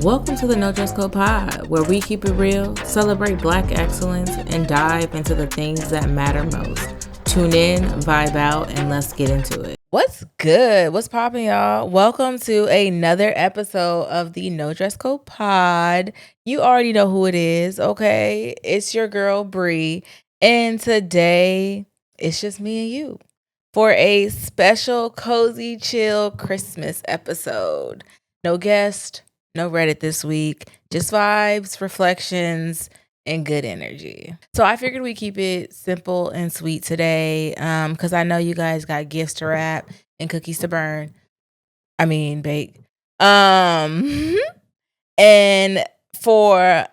Welcome to the No Dress Code Pod, where we keep it real, celebrate Black excellence, and dive into the things that matter most. Tune in, vibe out, and let's get into it. What's good? What's popping, y'all? Welcome to another episode of the No Dress Code Pod. You already know who it is, okay? It's your girl, Bree. And today, it's just me and you for a special, cozy, chill Christmas episode. No guest, no Reddit this week, just vibes, reflections, and good energy. So I figured we keep it simple and sweet today, because I know you guys got gifts to wrap and cookies to burn. I mean, bake. And for and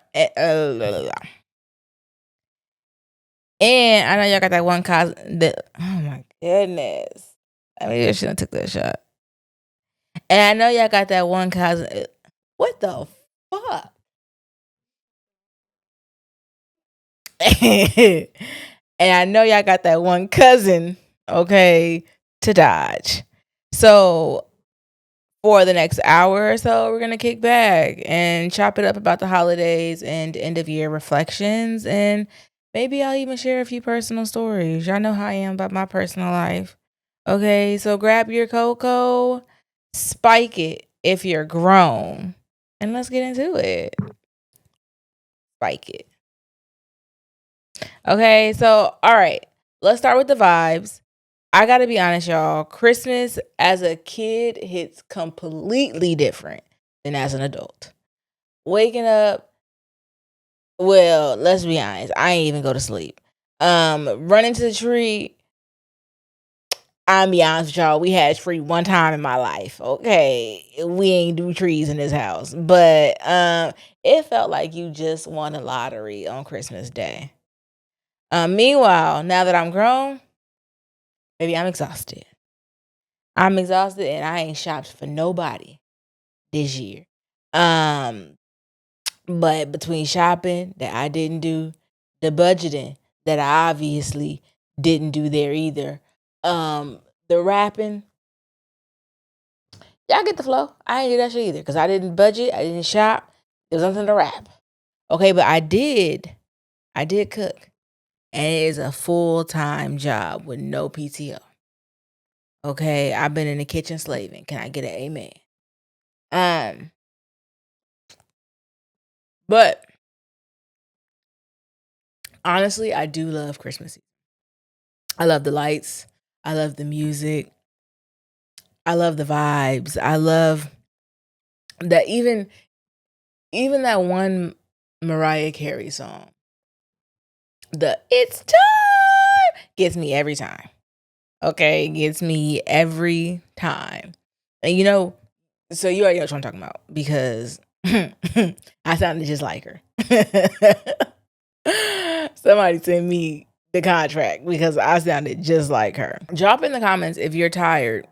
I know y'all got that one cousin that, oh my goodness. I mean, I shouldn't have took that shot. And I know y'all got that one cousin. What the fuck? And I know y'all got that one cousin, okay, to dodge. So for the next hour or so, we're gonna kick back and chop it up about the holidays and end of year reflections, and maybe I'll even share a few personal stories. Y'all know how I am about my personal life. Okay, so grab your cocoa, spike it if you're grown, and let's get into it. Spike it. Okay, so all right, let's start with the vibes. I gotta be honest, y'all. Christmas as a kid hits completely different than as an adult. Waking up, well, let's be honest, I ain't even go to sleep. Running to the tree. I'm be honest with y'all, we had a tree one time in my life. Okay, we ain't do trees in this house, but it felt like you just won a lottery on Christmas Day. Meanwhile, now that I'm grown, maybe I'm exhausted. I'm exhausted and I ain't shopped for nobody this year. But between shopping that I didn't do, the budgeting that I obviously didn't do there either, the wrapping, y'all get the flow. I ain't do that shit either because I didn't budget, I didn't shop. There was nothing to wrap. Okay, but I did cook, and it is a full-time job with no PTO. Okay, I've been in the kitchen slaving. Can I get an amen? But honestly, I do love Christmas. I love the lights. I love the music. I love the vibes. I love that even that one Mariah Carey song. The "It's Time" gets me every time. Okay, gets me every time. And you know, so you already know what I'm talking about because I sounded just like her. Somebody send me the contract because I sounded just like her. Drop in the comments if you're tired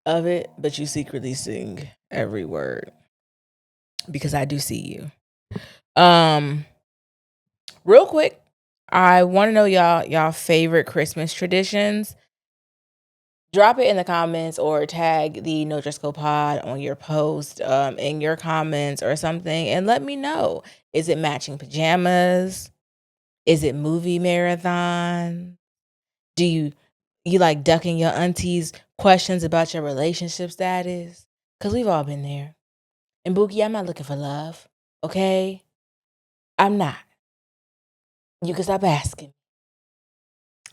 of it, but you secretly sing every word because I do see you. Real quick, I want to know y'all favorite Christmas traditions. Drop it in the comments or tag the No Dress Code Pod on your post, in your comments or something, and let me know. Is it matching pajamas? Is it movie marathon? Do you like ducking your auntie's questions about your relationship status? Because we've all been there. And Bookie, I'm not looking for love, okay? I'm not. You can stop asking,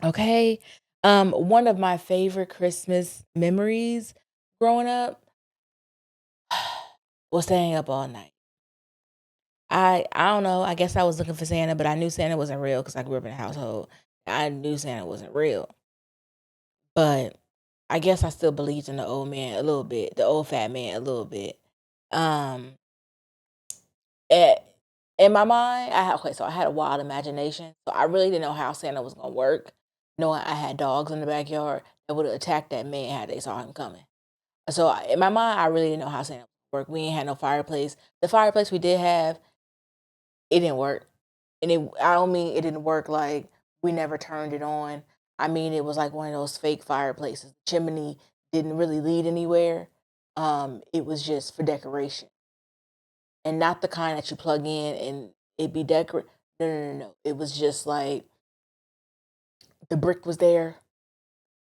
okay? One of my favorite Christmas memories growing up was staying up all night. I don't know. I guess I was looking for Santa, but I knew Santa wasn't real because I grew up in a household. I knew Santa wasn't real. But I guess I still believed in the old man a little bit, the old fat man a little bit. Um, at, in my mind, so I had a wild imagination. So I really didn't know how Santa was gonna work. Knowing I had dogs in the backyard that would have attacked that man had they saw him coming. So in my mind, I really didn't know how Santa would work. We ain't had no fireplace. The fireplace we did have, it didn't work. And I don't mean it didn't work like we never turned it on. I mean it was like one of those fake fireplaces. The chimney didn't really lead anywhere. It was just for decoration. and not the kind that you plug in and it be decorated. No. It was just like the brick was there,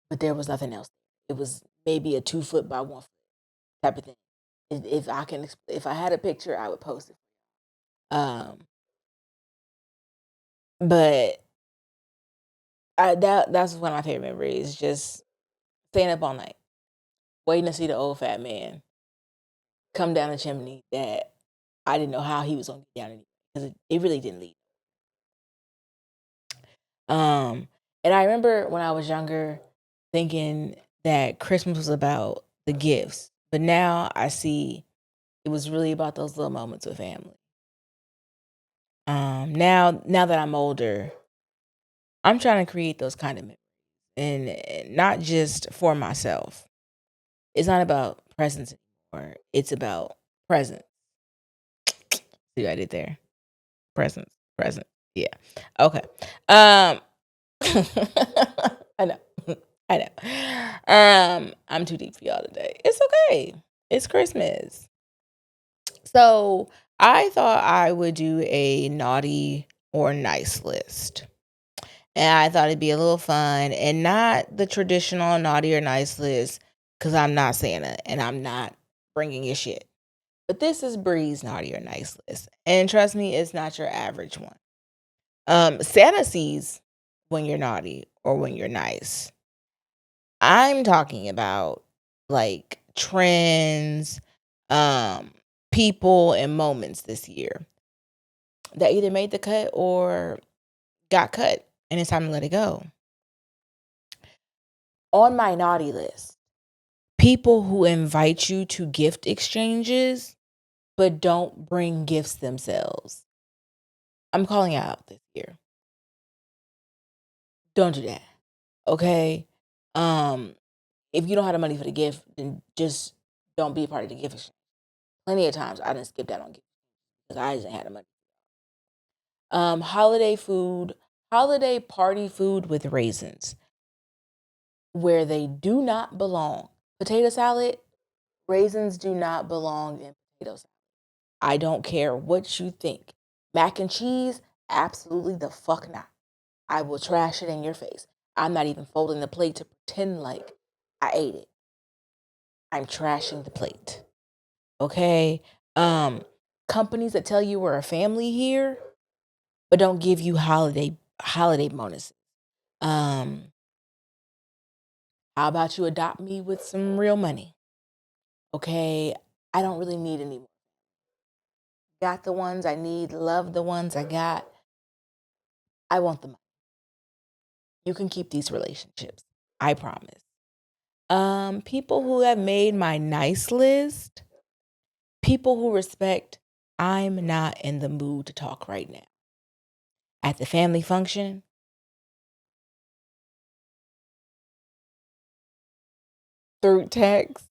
but there was nothing else. It was maybe a 2 foot by 1 foot type of thing. If I had a picture, I would post it. Um, but that's one of my favorite memories. Just staying up all night, waiting to see the old fat man come down the chimney that I didn't know how he was going to get down because it really didn't leave. And I remember when I was younger thinking that Christmas was about the gifts, but now I see it was really about those little moments with family. Now that I'm older, I'm trying to create those kind of memories, and not just for myself. It's not about presents anymore. It's about presents. See what I did there? Presents, present. Yeah. Okay. I know. I know. I'm too deep for y'all today. It's okay. It's Christmas. So I thought I would do a naughty or nice list. And I thought it'd be a little fun and not the traditional naughty or nice list because I'm not Santa and I'm not bringing your shit. But this is Bree's naughty or nice list. And trust me, it's not your average one. Santa sees when you're naughty or when you're nice. I'm talking about like trends, people and moments this year that either made the cut or got cut and it's time to let it go. On my naughty list, people who invite you to gift exchanges but don't bring gifts themselves. I'm calling out this year. Don't do that. Okay? If you don't have the money for the gift, then just don't be a part of the gift exchange. Plenty of times I didn't skip that on gift because I didn't have the money. Holiday food, holiday party food with raisins, where they do not belong. Potato salad, raisins do not belong in potato salad. I don't care what you think. Mac and cheese, absolutely the fuck not. I will trash it in your face. I'm not even folding the plate to pretend like I ate it. I'm trashing the plate. Okay? Companies that tell you we're a family here, but don't give you holiday bonuses. How about you adopt me with some real money? Okay, I don't really need any more. Got the ones I need, love the ones I got. I want the money. You can keep these relationships. I promise. People who have made my nice list, people who respect I'm not in the mood to talk right now. At the family function, through text,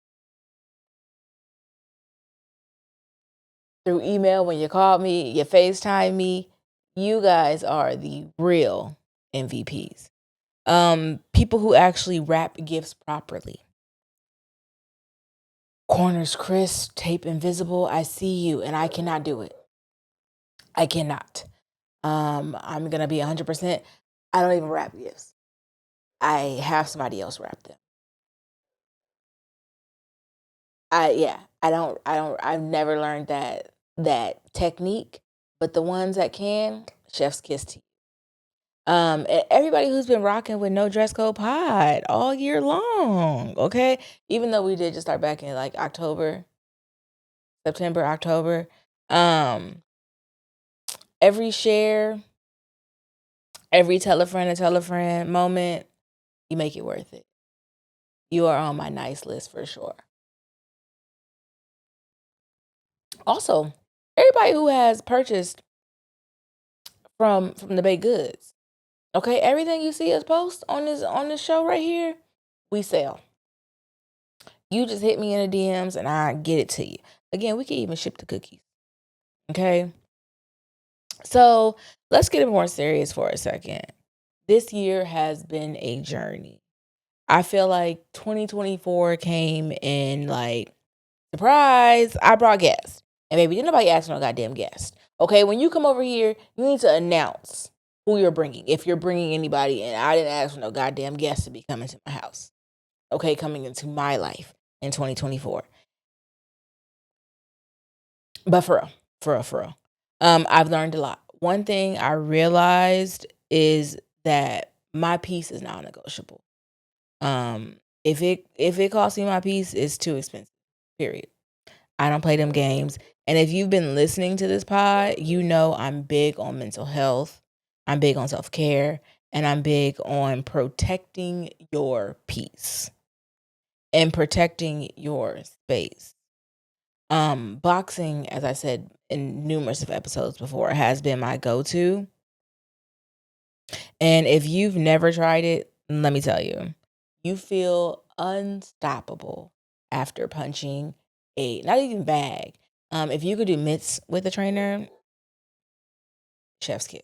through email when you call me, you FaceTime me, you guys are the real MVPs. People who actually wrap gifts properly. Corners crisp, tape invisible. I see you, and I cannot do it. I cannot. I'm gonna be 100%. I don't even wrap gifts. I have somebody else wrap them. I've never learned that technique, but the ones that can, chef's kiss to you. Everybody who's been rocking with no dress code pod all year long, okay? Even though we did just start back in like September, October. Every share, every tell a friend moment, you make it worth it. You are on my nice list for sure. Also, everybody who has purchased from the baked goods, okay, everything you see us post on this show right here, we sell. You just hit me in the DMs and I get it to you. Again, we can even ship the cookies. Okay. So let's get more serious for a second. This year has been a journey. I feel like 2024 came in like, surprise, I brought guests. And baby, didn't nobody ask for no goddamn guest. Okay, when you come over here, you need to announce who you're bringing. If you're bringing anybody in, I didn't ask for no goddamn guest to be coming to my house. Okay, coming into my life in 2024. But for real. I've learned a lot. One thing I realized is that my peace is non-negotiable. If it costs me my peace, it's too expensive. Period. I don't play them games. And if you've been listening to this pod, you know I'm big on mental health. I'm big on self-care, and I'm big on protecting your peace and protecting your space. Boxing, as I said in numerous of episodes before, has been my go-to. And if you've never tried it, let me tell you, you feel unstoppable after punching a not even bag. If you could do mitts with a trainer, chef's kiss.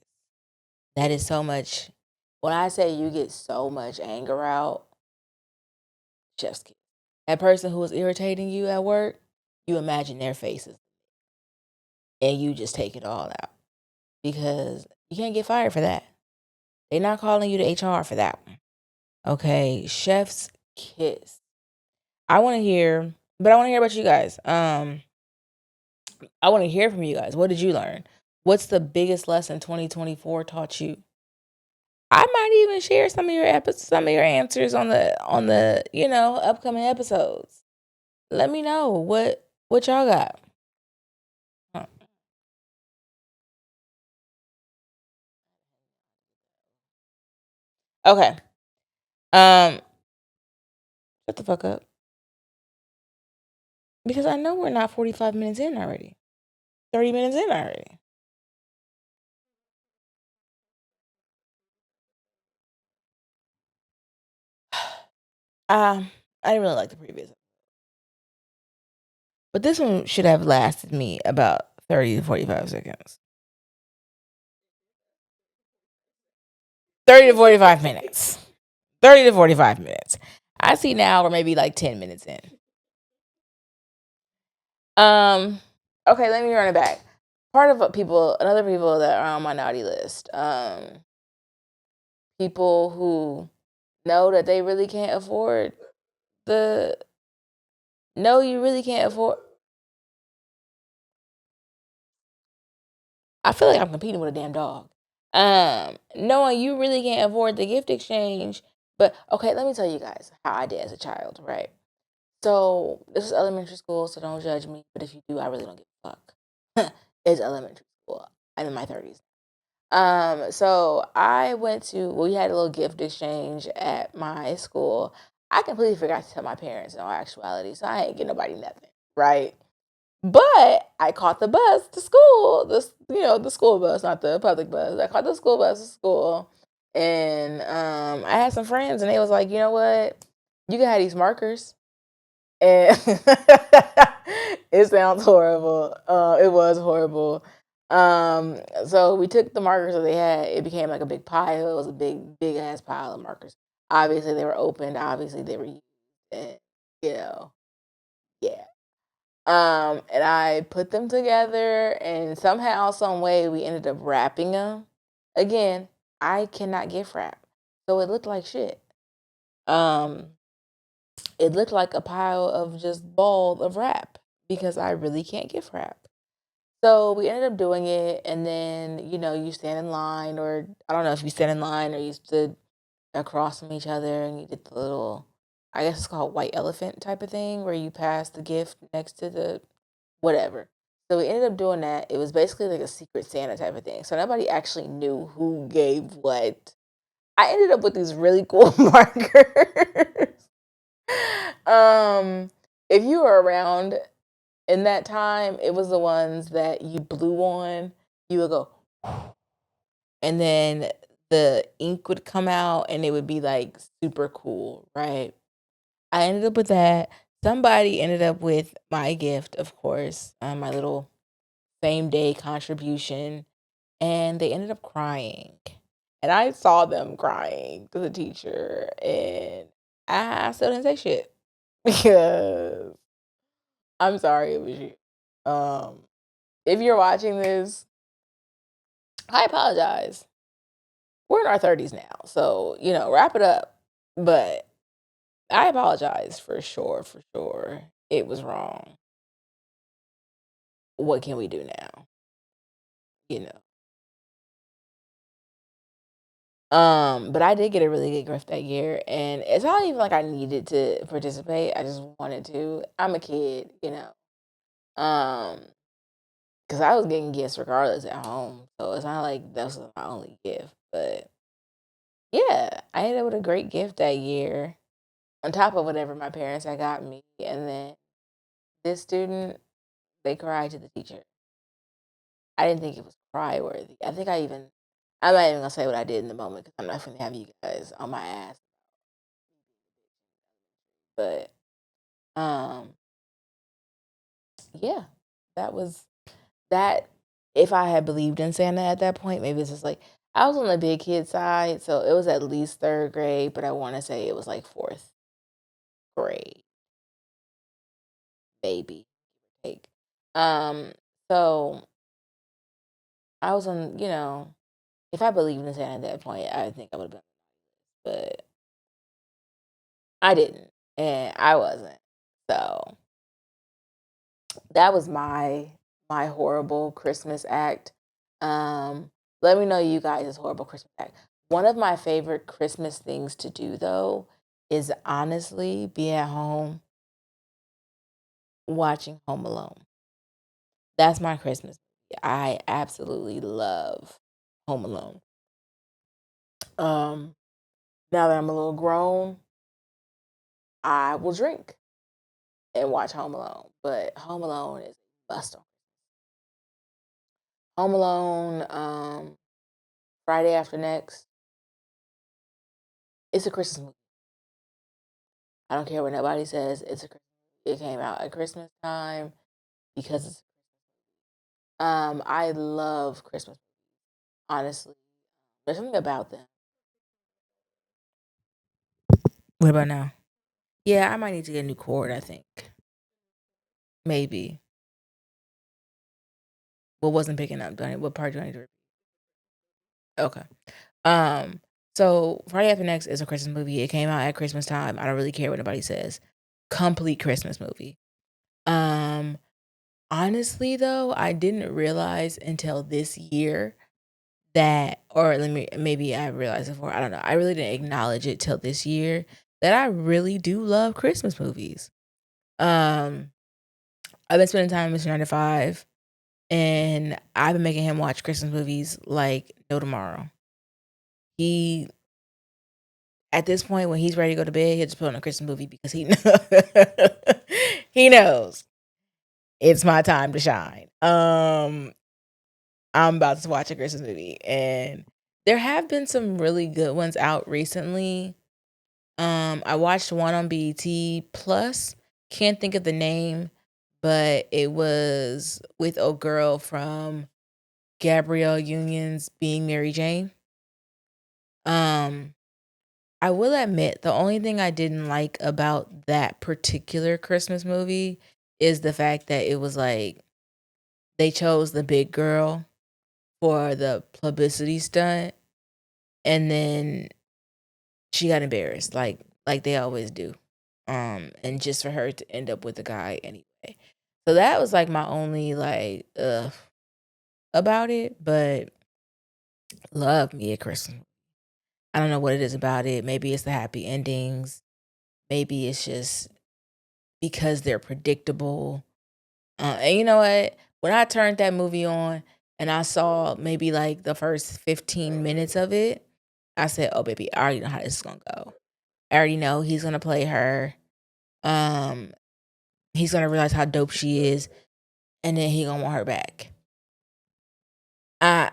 That is so much. When I say you get so much anger out, chef's kiss. That person who was irritating you at work, you imagine their faces and you just take it all out because you can't get fired for that. They're not calling you to HR for that one. Okay, chef's kiss. I want to hear about you guys. I want to hear from you guys. What did you learn? What's the biggest lesson 2024 taught you? I might even share some of your answers on the upcoming episodes. Let me know what y'all got. Okay. Shut the fuck up. Because I know we're not 45 minutes in already. 30 minutes in already. I didn't really like the previous. But this one should have lasted me about 30 to 45 seconds. 30 to 45 minutes. 30 to 45 minutes. I see now we're maybe like 10 minutes in. Okay, let me run it back. Part of other people that are on my naughty list, people who know that they really can't afford you really can't afford. I feel like I'm competing with a damn dog. Knowing you really can't afford the gift exchange. But okay, let me tell you guys how I did as a child, right? So this is elementary school, so don't judge me. But if you do, I really don't give a fuck. It's elementary school. I'm in my 30s. So we had a little gift exchange at my school. I completely forgot to tell my parents in all actuality, so I ain't get nobody nothing, right? But I caught the bus to school, the school bus, not the public bus. I caught the school bus to school, and I had some friends, and they was like, you know what, you can have these markers. And it sounds horrible. It was horrible. So we took the markers that they had. It became like a big pile. It was a big ass pile of markers. Obviously, they were opened. Obviously, they were used. And, yeah. And I put them together, and somehow, some way, we ended up wrapping them. Again, I cannot gift wrap, so it looked like shit. It looked like a pile of just balls of wrap because I really can't gift wrap. So we ended up doing it, and then you stand in line, or I don't know if you stand in line or you stood across from each other, and you did the little, I guess it's called white elephant type of thing, where you pass the gift next to the whatever. So we ended up doing that. It was basically like a secret Santa type of thing. So nobody actually knew who gave what. I ended up with these really cool markers. If you were around in that time, it was the ones that you blew on. You would go, and then the ink would come out, and it would be like super cool, right? I ended up with that. Somebody ended up with my gift, of course, my little same day contribution, and they ended up crying. And I saw them crying to the teacher, and I still didn't say shit because I'm sorry it was you. if you're watching this, I apologize. We're in our 30s now, so wrap it up. But I apologize for sure. For sure, it was wrong. What can we do now? You know. But I did get a really good gift that year, and it's not even like I needed to participate. I just wanted to. I'm a kid, because I was getting gifts regardless at home, so it's not like that was my only gift. But yeah, I ended up with a great gift that year, on top of whatever my parents had got me, and then this student, they cried to the teacher. I didn't think it was cry worthy. I'm not even gonna say what I did in the moment because I'm not gonna have you guys on my ass. But um, yeah, that was that. If I had believed in Santa at that point, maybe it's just like I was on the big kid side, so it was at least third grade, but I want to say it was like fourth grade, maybe. Like, um, so I was on, if I believed in Santa at that point, I think I would have been, but I didn't, and I wasn't. So that was my horrible Christmas act. Let me know you guys' horrible Christmas act. One of my favorite Christmas things to do though is honestly be at home watching Home Alone. That's my Christmas movie. I absolutely love Home Alone. Um, Now that I'm a little grown, I will drink and watch Home Alone. But Home Alone is a must. Home Alone, Friday After Next. It's a Christmas movie. I don't care what nobody says. It's a Christmas movie. It came out at Christmas time because I love Christmas. Honestly, there's something about them. What about now? Yeah, I might need to get a new cord. I think maybe. What wasn't picking up? What part do I need to repeat? Okay. Um. So Friday After Next is a Christmas movie. It came out at Christmas time. I don't really care what nobody says. Complete Christmas movie. Um. Honestly, though, I didn't realize until this year that, or maybe I realized it before. I don't know. I really didn't acknowledge it till this year that I really do love Christmas movies. Um. I've been spending time with Mr. 95, and I've been making him watch Christmas movies like no tomorrow. He, at this point, when he's ready to go to bed, he'll just put on a Christmas movie because he knows, he knows it's my time to shine. I'm about to watch a Christmas movie, and there have been some really good ones out recently. I watched one on BET Plus. Can't think of the name, but it was with a girl from Gabrielle Union's Being Mary Jane. Um, I will admit the only thing I didn't like about that particular Christmas movie is the fact that it was like they chose the big girl for the publicity stunt, and then she got embarrassed like they always do. And just for her to end up with the guy anyway. So that was like my only like about it, but love me at Christmas. I don't know what it is about it. Maybe it's the happy endings. Maybe it's just because they're predictable. And you know what? When I turned that movie on and I saw maybe like the first 15 minutes of it, I said, "Oh baby, I already know how this is gonna go. I already know he's gonna play her. Um, he's gonna realize how dope she is, and then he gonna want her back." I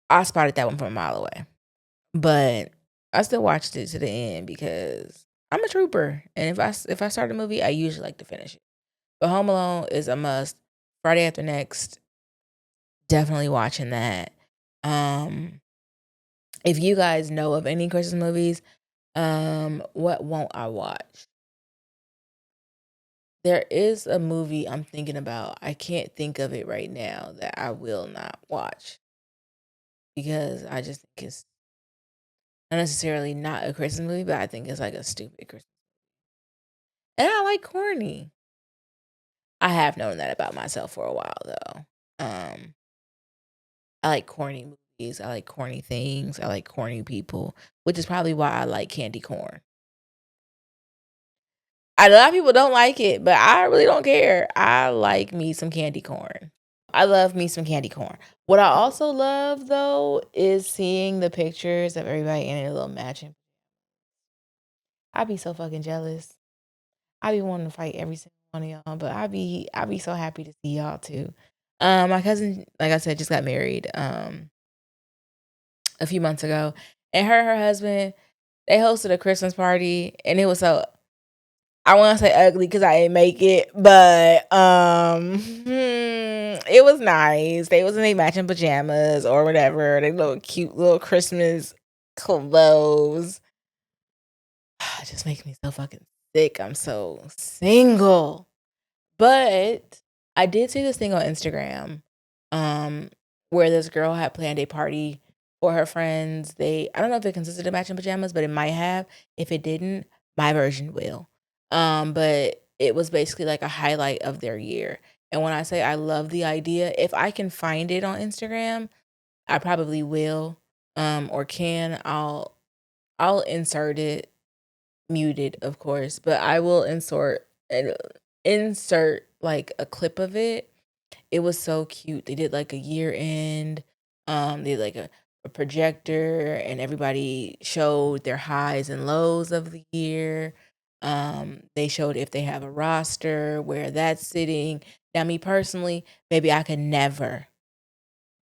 I spotted that one from a mile away, but I still watched it to the end because I'm a trooper, and if I start a movie, I usually like to finish it. But Home Alone is a must. Friday After Next, definitely watching that. Um, if you guys know of any Christmas movies, what won't I watch? There is a movie I'm thinking about. I can't think of it right now that I will not watch because I just think it's not necessarily not a Christmas movie, but I think it's like a stupid Christmas. And I like corny. I have known that about myself for a while though. I like corny movies. I like corny things. I like corny people, which is probably why I like candy corn. A lot of people don't like it, but I really don't care. I like me some candy corn. I love me some candy corn. What I also love though is seeing the pictures of everybody in a little matching. I'd be so fucking jealous. I be wanting to fight every single one of y'all, but I be so happy to see y'all too. My cousin, like I said, just got married a few months ago, and her husband, they hosted a Christmas party, and it was so, I want to say ugly because I didn't make it, but it was nice. They was in their matching pajamas or whatever. They little cute little Christmas clothes. It just makes me so fucking sick. I'm so single. But I did see this thing on Instagram, where this girl had planned a party for her friends. I don't know if it consisted of matching pajamas, but it might have. If it didn't, my version will. But it was basically like a highlight of their year. And when I say I love the idea, if I can find it on Instagram, I probably will. Or can. I'll insert it, muted, of course, but I will insert like a clip of it. It was so cute. They did like a year end. They did like a projector, and everybody showed their highs and lows of the year. They showed if they have a roster, where that's sitting. Now, me personally, maybe I could never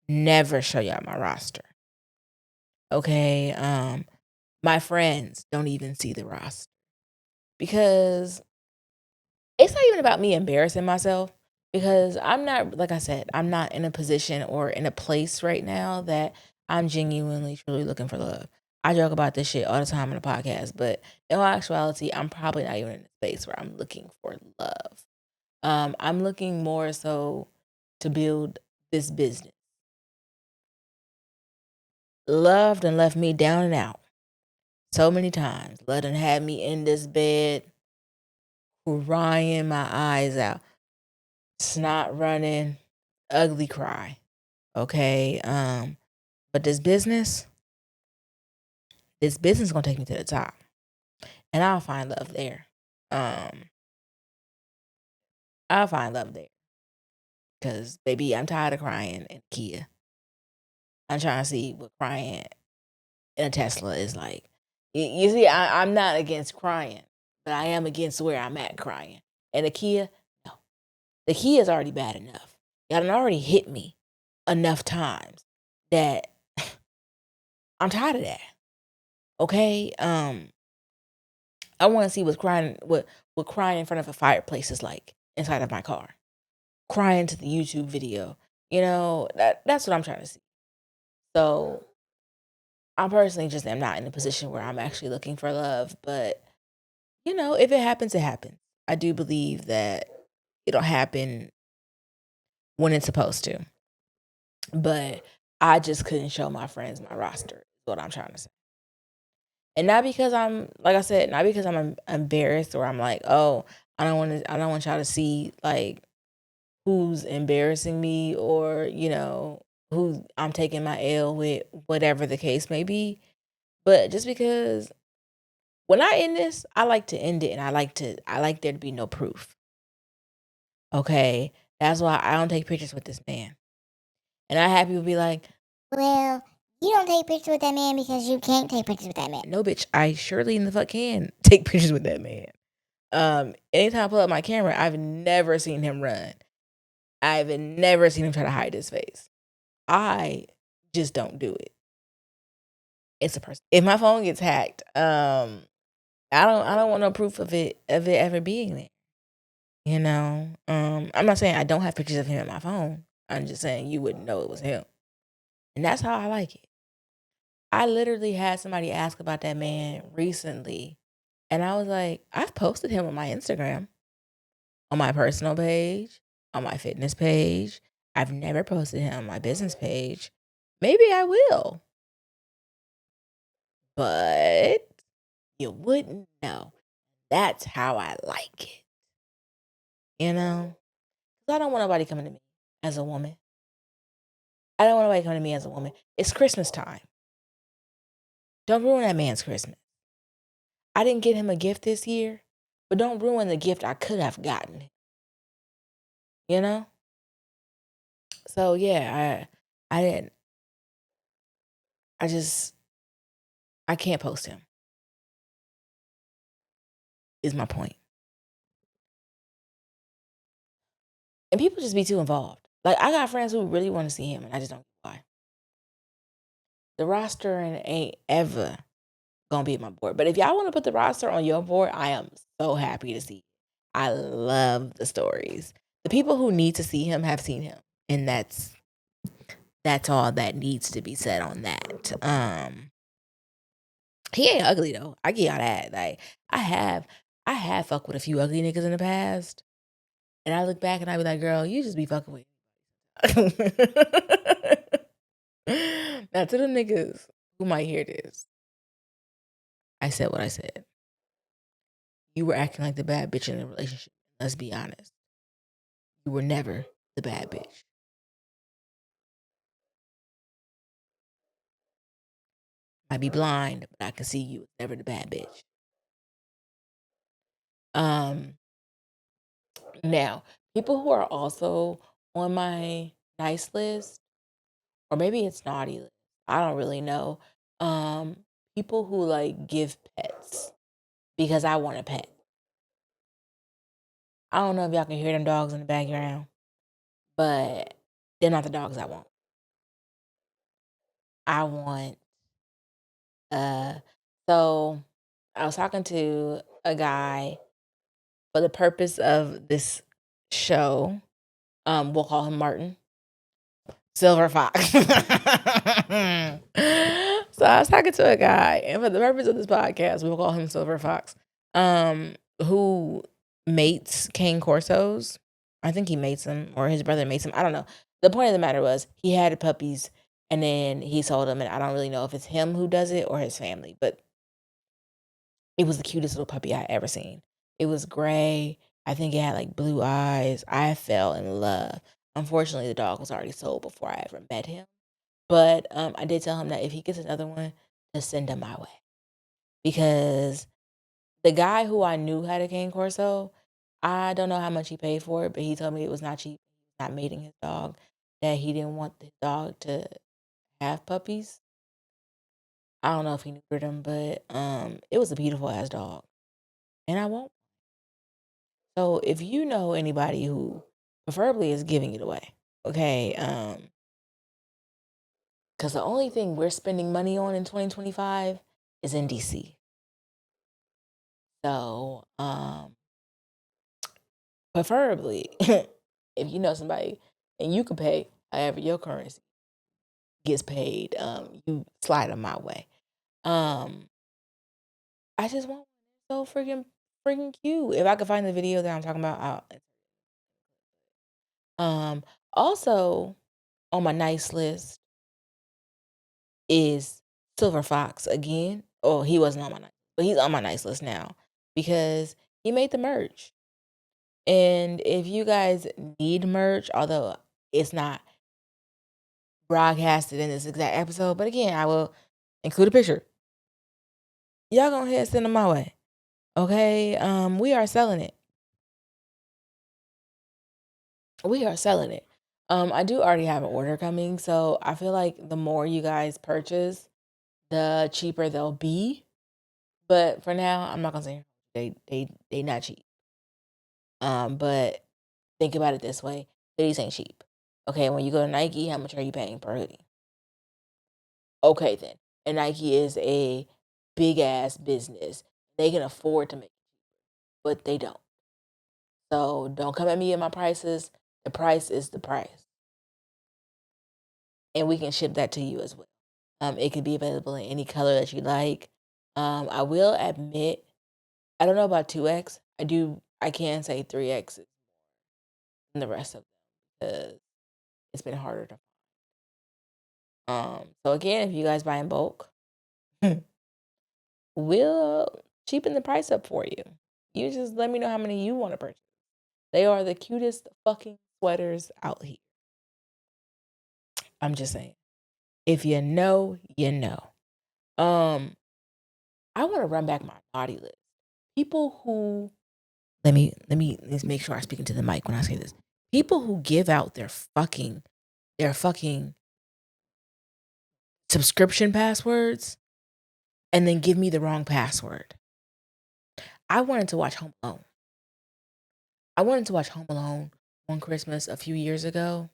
show y'all my roster. Okay. My friends don't even see the roster because it's not even about me embarrassing myself, because I'm not, like I said, I'm not in a position or in a place right now that I'm genuinely, truly looking for love. I joke about this shit all the time on the podcast, but in all actuality, I'm probably not even in a space where I'm looking for love. I'm looking more so to build this business. Love done left me down and out so many times. Love done had me in this bed, crying my eyes out, snot running, ugly cry. Okay. But this business is gonna take me to the top. And I'll find love there. Um, I'll find love there. Cause baby, I'm tired of crying in Kia. I'm trying to see what crying in a Tesla is like. You see, I'm not against crying, but I am against where I'm at crying. And the Kia, no. The Kia is already bad enough. Y'all done already hit me enough times that I'm tired of that. Okay. I want to see what crying in front of a fireplace is like inside of my car. Crying to the YouTube video. That's what I'm trying to see. So I personally just am not in a position where I'm actually looking for love, but if it happens, it happens. I do believe that it'll happen when it's supposed to. But I just couldn't show my friends my roster, is what I'm trying to say. And not because I'm, like I said, not because I'm embarrassed, or I'm like, oh, I don't want y'all to see like who's embarrassing me, or who I'm taking my L with, whatever the case may be. But just because when I end this, I like to end it, and I like there to be no proof. Okay, that's why I don't take pictures with this man. And I have people be like, well, you don't take pictures with that man because you can't take pictures with that man. no, bitch, I surely in the fuck can take pictures with that man. Anytime I pull up my camera, I've never seen him run. I've never seen him try to hide his face. I just don't do it. It's a person. If my phone gets hacked, I don't want no proof of it ever being there. I'm not saying I don't have pictures of him in my phone. I'm just saying you wouldn't know it was him. And that's how I like it. I literally had somebody ask about that man recently, and I was like, I've posted him on my Instagram. on my personal page, on my fitness page. I've never posted him on my business page. Maybe I will, but you wouldn't know. That's how I like it. You know? 'Cause I don't want nobody coming to me as a woman. I don't want nobody coming to me as a woman. It's Christmas time. Don't ruin that man's Christmas. I didn't get him a gift this year, but don't ruin the gift I could have gotten. You know? So yeah, I didn't I just I can't post him. Is my point. And people just be too involved. Like I got friends who really want to see him and I just don't get why. The roster ain't ever gonna be my board. But if y'all want to put the roster on your board, I am so happy to see it. I love the stories. The people who need to see him have seen him. And that's all that needs to be said on that. He ain't ugly though. I get y'all that. Like I have fucked with a few ugly niggas in the past. And I look back and I be like, girl, you just be fucking with. Now to the niggas who might hear this, I said what I said. You were acting like the bad bitch in the relationship. Let's be honest. You were never the bad bitch. Might be blind, but I can see you was never the bad bitch. Now, people who are also on my nice list, or maybe it's naughty list. I don't really know. People who like give pets because I want a pet. I don't know if y'all can hear them dogs in the background, but they're not the dogs I want. I want so I was talking to a guy for the purpose of this show. We'll call him Martin. Silver Fox. So I was talking to a guy, and for the purpose of this podcast, we will call him Silver Fox, who mates cane corsos. I think he mates them, or his brother mates them. I don't know. The point of the matter was he had puppies, and then he sold them, and I don't really know if it's him who does it or his family, but it was the cutest little puppy I ever seen. It was gray. I think it had like blue eyes. I fell in love. Unfortunately, the dog was already sold before I ever met him. But I did tell him that if he gets another one, to send him my way. Because the guy who I knew had a cane corso, I don't know how much he paid for it, but he told me it was not cheap. He was not mating his dog, that he didn't want the dog to have puppies. I don't know if he neutered him, but it was a beautiful ass dog. And I won't. So if you know anybody who preferably is giving it away, okay, because the only thing we're spending money on in 2025 is in DC. So preferably, if you know somebody and you can pay however your currency gets paid, you slide them my way. I just want one so freaking cute. If I could find the video that I'm talking about, also on my nice list is Silver Fox again. Oh, he wasn't on my nice, but he's on my nice list now because he made the merch. And if you guys need merch, although it's not broadcasted in this exact episode, but again, I will include a picture. Y'all go ahead and send them my way. Okay? We are selling it. We are selling it. I do already have an order coming, so I feel like the more you guys purchase, the cheaper they'll be. But for now, I'm not gonna say they not cheap. But think about it this way: hoodies ain't cheap. Okay, when you go to Nike, how much are you paying per hoodie? Okay, then, and Nike is a big ass business. They can afford to make it, but they don't. So don't come at me at my prices. The price is the price, and we can ship that to you as well. It can be available in any color that you like. I will admit, I don't know about 2X. I can say 3X is than the rest of them because it's been harder to so again, if you guys buy in bulk, we'll cheapen the price up for you. You just let me know how many you want to purchase. They are the cutest fucking sweaters out here. I'm just saying. If you know, you know. I want to run back my naughty list. People who let's make sure I speak into the mic when I say this. People who give out their fucking subscription passwords and then give me the wrong password. I wanted to watch Home Alone. I wanted to watch Home Alone one Christmas a few years ago.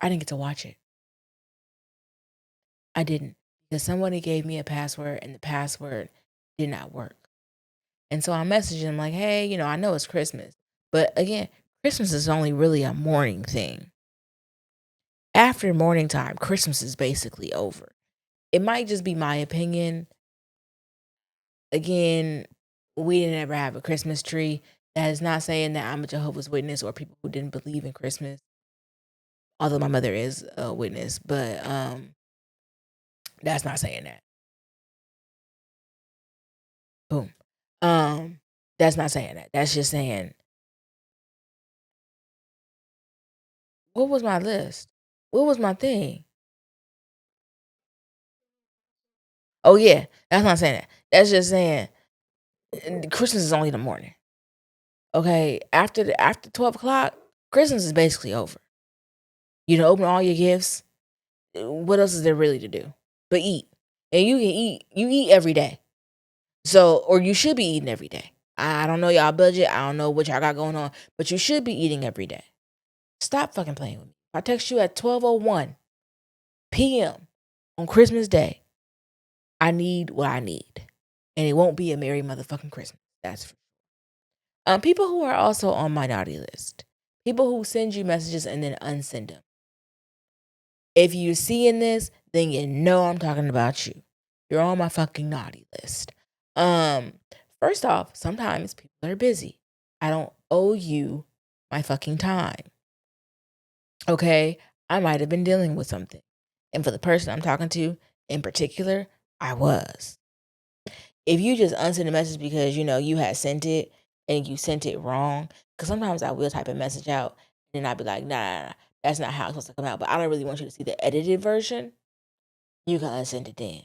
I didn't get to watch it. I didn't because somebody gave me a password and the password did not work. And so I messaged him like, hey, I know it's Christmas. But again, Christmas is only really a morning thing. After morning time, Christmas is basically over. It might just be my opinion. Again, we didn't ever have a Christmas tree. That is not saying that I'm a Jehovah's Witness or people who didn't believe in Christmas. Although my mother is a witness, but that's not saying that. Boom. That's not saying that. That's just saying, what was my list? What was my thing? Oh yeah, that's not saying that. That's just saying Christmas is only in the morning. Okay, after 12 o'clock, Christmas is basically over. Open all your gifts. What else is there really to do but eat? And you can eat. You eat every day. So, or you should be eating every day. I don't know y'all budget. I don't know what y'all got going on, but you should be eating every day. Stop fucking playing with me. If I text you at 12:01 p.m. on Christmas Day, I need what I need. And it won't be a merry motherfucking Christmas. That's for people who are also on my naughty list. People who send you messages and then unsend them. If you're seeing this, then you know I'm talking about you. You're on my fucking naughty list. First off, sometimes people are busy. I don't owe you my fucking time. Okay? I might have been dealing with something. And for the person I'm talking to in particular, I was. If you just unsend a message because you had sent it and you sent it wrong, because sometimes I will type a message out and then I'll be like, nah, that's not how it's supposed to come out. But I don't really want you to see the edited version. You can unsend it then.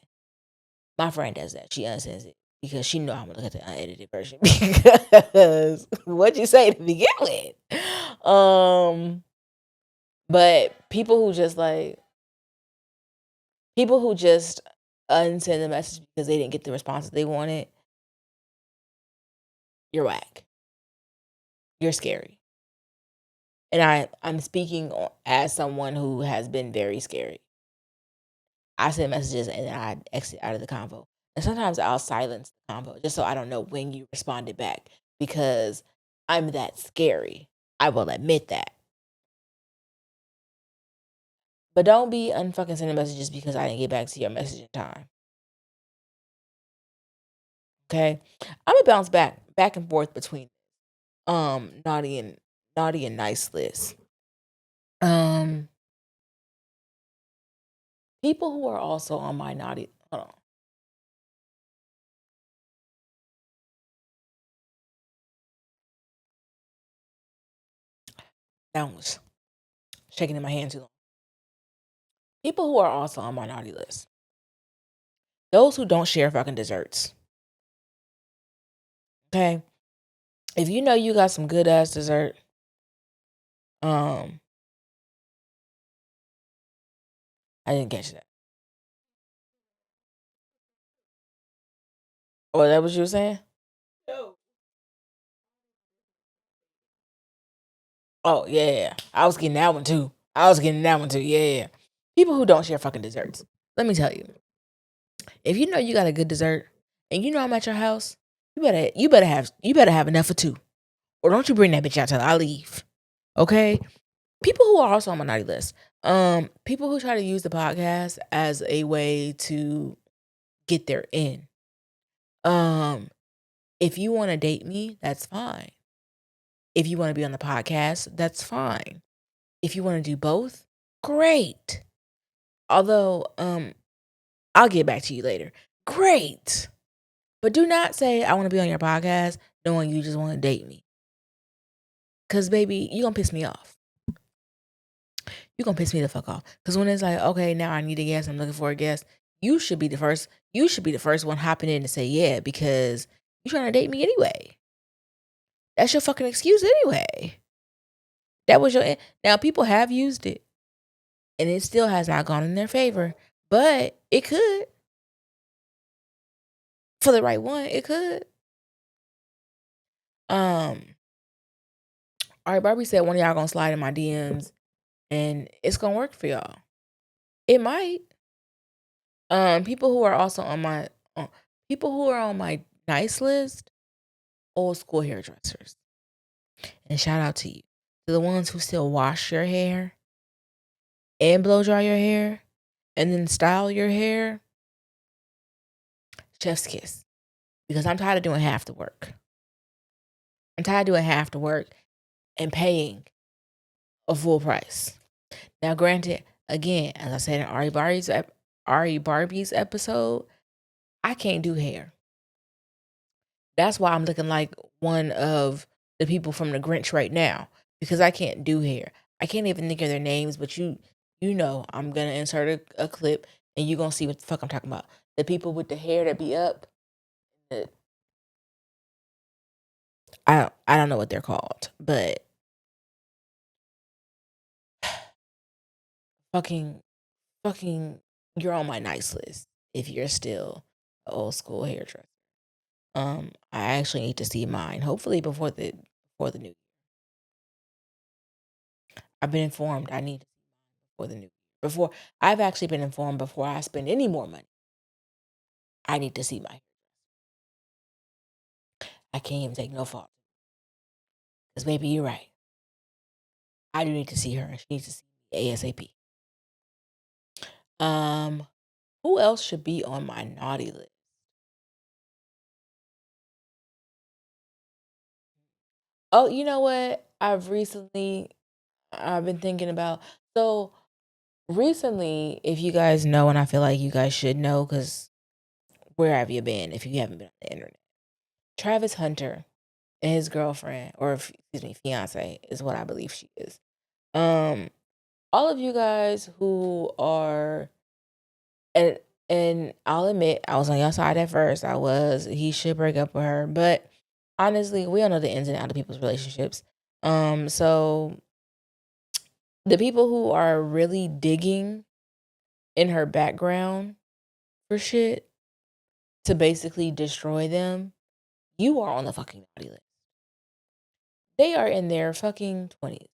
My friend does that. She unsends it because she know I'm gonna look at the unedited version because what you say to begin with. But people who just unsend the message because they didn't get the response that they wanted, you're whack. You're scary. And I'm speaking as someone who has been very scary. I send messages and then I exit out of the convo. And sometimes I'll silence the convo just so I don't know when you responded back because I'm that scary. I will admit that. But don't be unfucking sending messages because I didn't get back to your message in time. Okay? I'm gonna bounce back and forth between naughty and nice lists. People who are also on my naughty. Hold on. That one was shaking in my hand too long. People who are also on my naughty list. Those who don't share fucking desserts. Okay? If you know you got some good ass dessert, I didn't catch that. Oh, that what you were saying? No. Oh, yeah. I was getting that one too. Yeah. People who don't share fucking desserts. Let me tell you. If you know you got a good dessert and you know I'm at your house, you better have enough for two. Or don't you bring that bitch out till I leave. Okay? People who are also on my naughty list. People who try to use the podcast as a way to get their in. If you want to date me, that's fine. If you want to be on the podcast, that's fine. If you want to do both, great. Although, I'll get back to you later. Great. But do not say I want to be on your podcast knowing you just want to date me. Cause baby, you gonna piss me off. You gonna piss me the fuck off. Cause when it's like, okay, now I need a guest, I'm looking for a guest. You should be the first. You should be the first one hopping in to say yeah, because you trying to date me anyway. That's your fucking excuse anyway. That was your. Now people have used it, and it still has not gone in their favor. But it could, for the right one, it could. All right, Barbie said one of y'all gonna slide in my DMs, and it's gonna work for y'all. It might. People who are also on my people who are on my nice list, old school hairdressers. And shout out to you. To the ones who still wash your hair and blow dry your hair and then style your hair. Chef's kiss. Because I'm tired of doing half the work. I'm tired of doing half the work and paying a full price. Now, granted, again, as I said in Ari Barbie's episode, I can't do hair. That's why I'm looking like one of the people from the Grinch right now, because I can't do hair. I can't even think of their names, but you know I'm gonna insert a clip and you gonna see what the fuck I'm talking about. The people with the hair that be up. I don't know what they're called, but fucking you're on my nice list if you're still an old school hairdresser. I actually need to see mine. Hopefully before the new year. I've been informed I need to see mine before the new year. Before I've actually been informed before I spend any more money. I need to see my. I can't even take no fault. Because maybe you're right. I do need to see her. She needs to see me ASAP. Who else should be on my naughty list? Oh, you know what? I've been thinking about. So recently, if you guys know, and I feel like you guys should know, because where have you been if you haven't been on the internet? Travis Hunter and his girlfriend, or excuse me, fiance, is what I believe she is. All of you guys who are, and I'll admit, I was on your side at first. He should break up with her, but honestly, we all know the ins and outs of people's relationships. So the people who are really digging in her background for shit to basically destroy them, you are on the fucking naughty list. They are in their fucking 20s.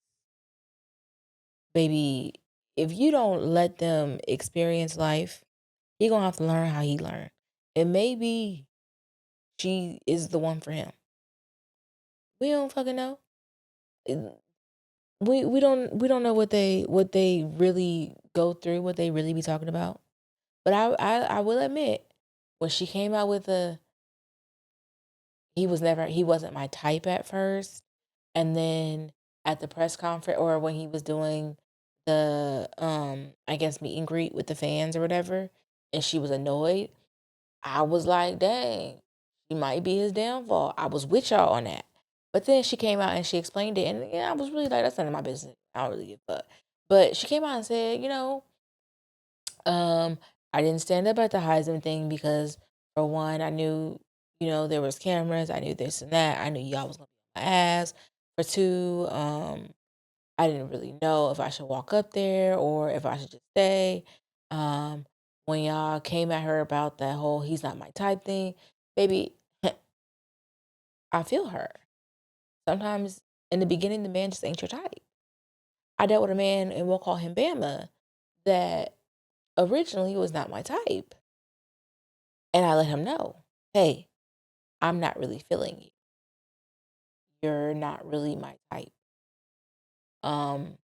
Baby, if you don't let them experience life, he gonna have to learn how he learned. And maybe she is the one for him. We don't fucking know. We don't know what they really go through, what they really be talking about. But I will admit, when she came out with he wasn't my type at first, and then at the press conference, or when he was doing the I guess meet and greet with the fans or whatever, and she was annoyed, I was like, dang, she might be his downfall. I was with y'all on that. But then she came out and she explained it, and yeah, I was really like, that's none of my business. I don't really give a fuck. But she came out and said, I didn't stand up at the Heisman thing because, for one, I knew, there was cameras. I knew this and that. I knew y'all was gonna be on my ass. For two, I didn't really know if I should walk up there or if I should just stay. When y'all came at her about that whole "he's not my type" thing, baby, I feel her. Sometimes in the beginning, the man just ain't your type. I dealt with a man, and we'll call him Bama, that originally was not my type. And I let him know, hey, I'm not really feeling you. You're not really my type. Um,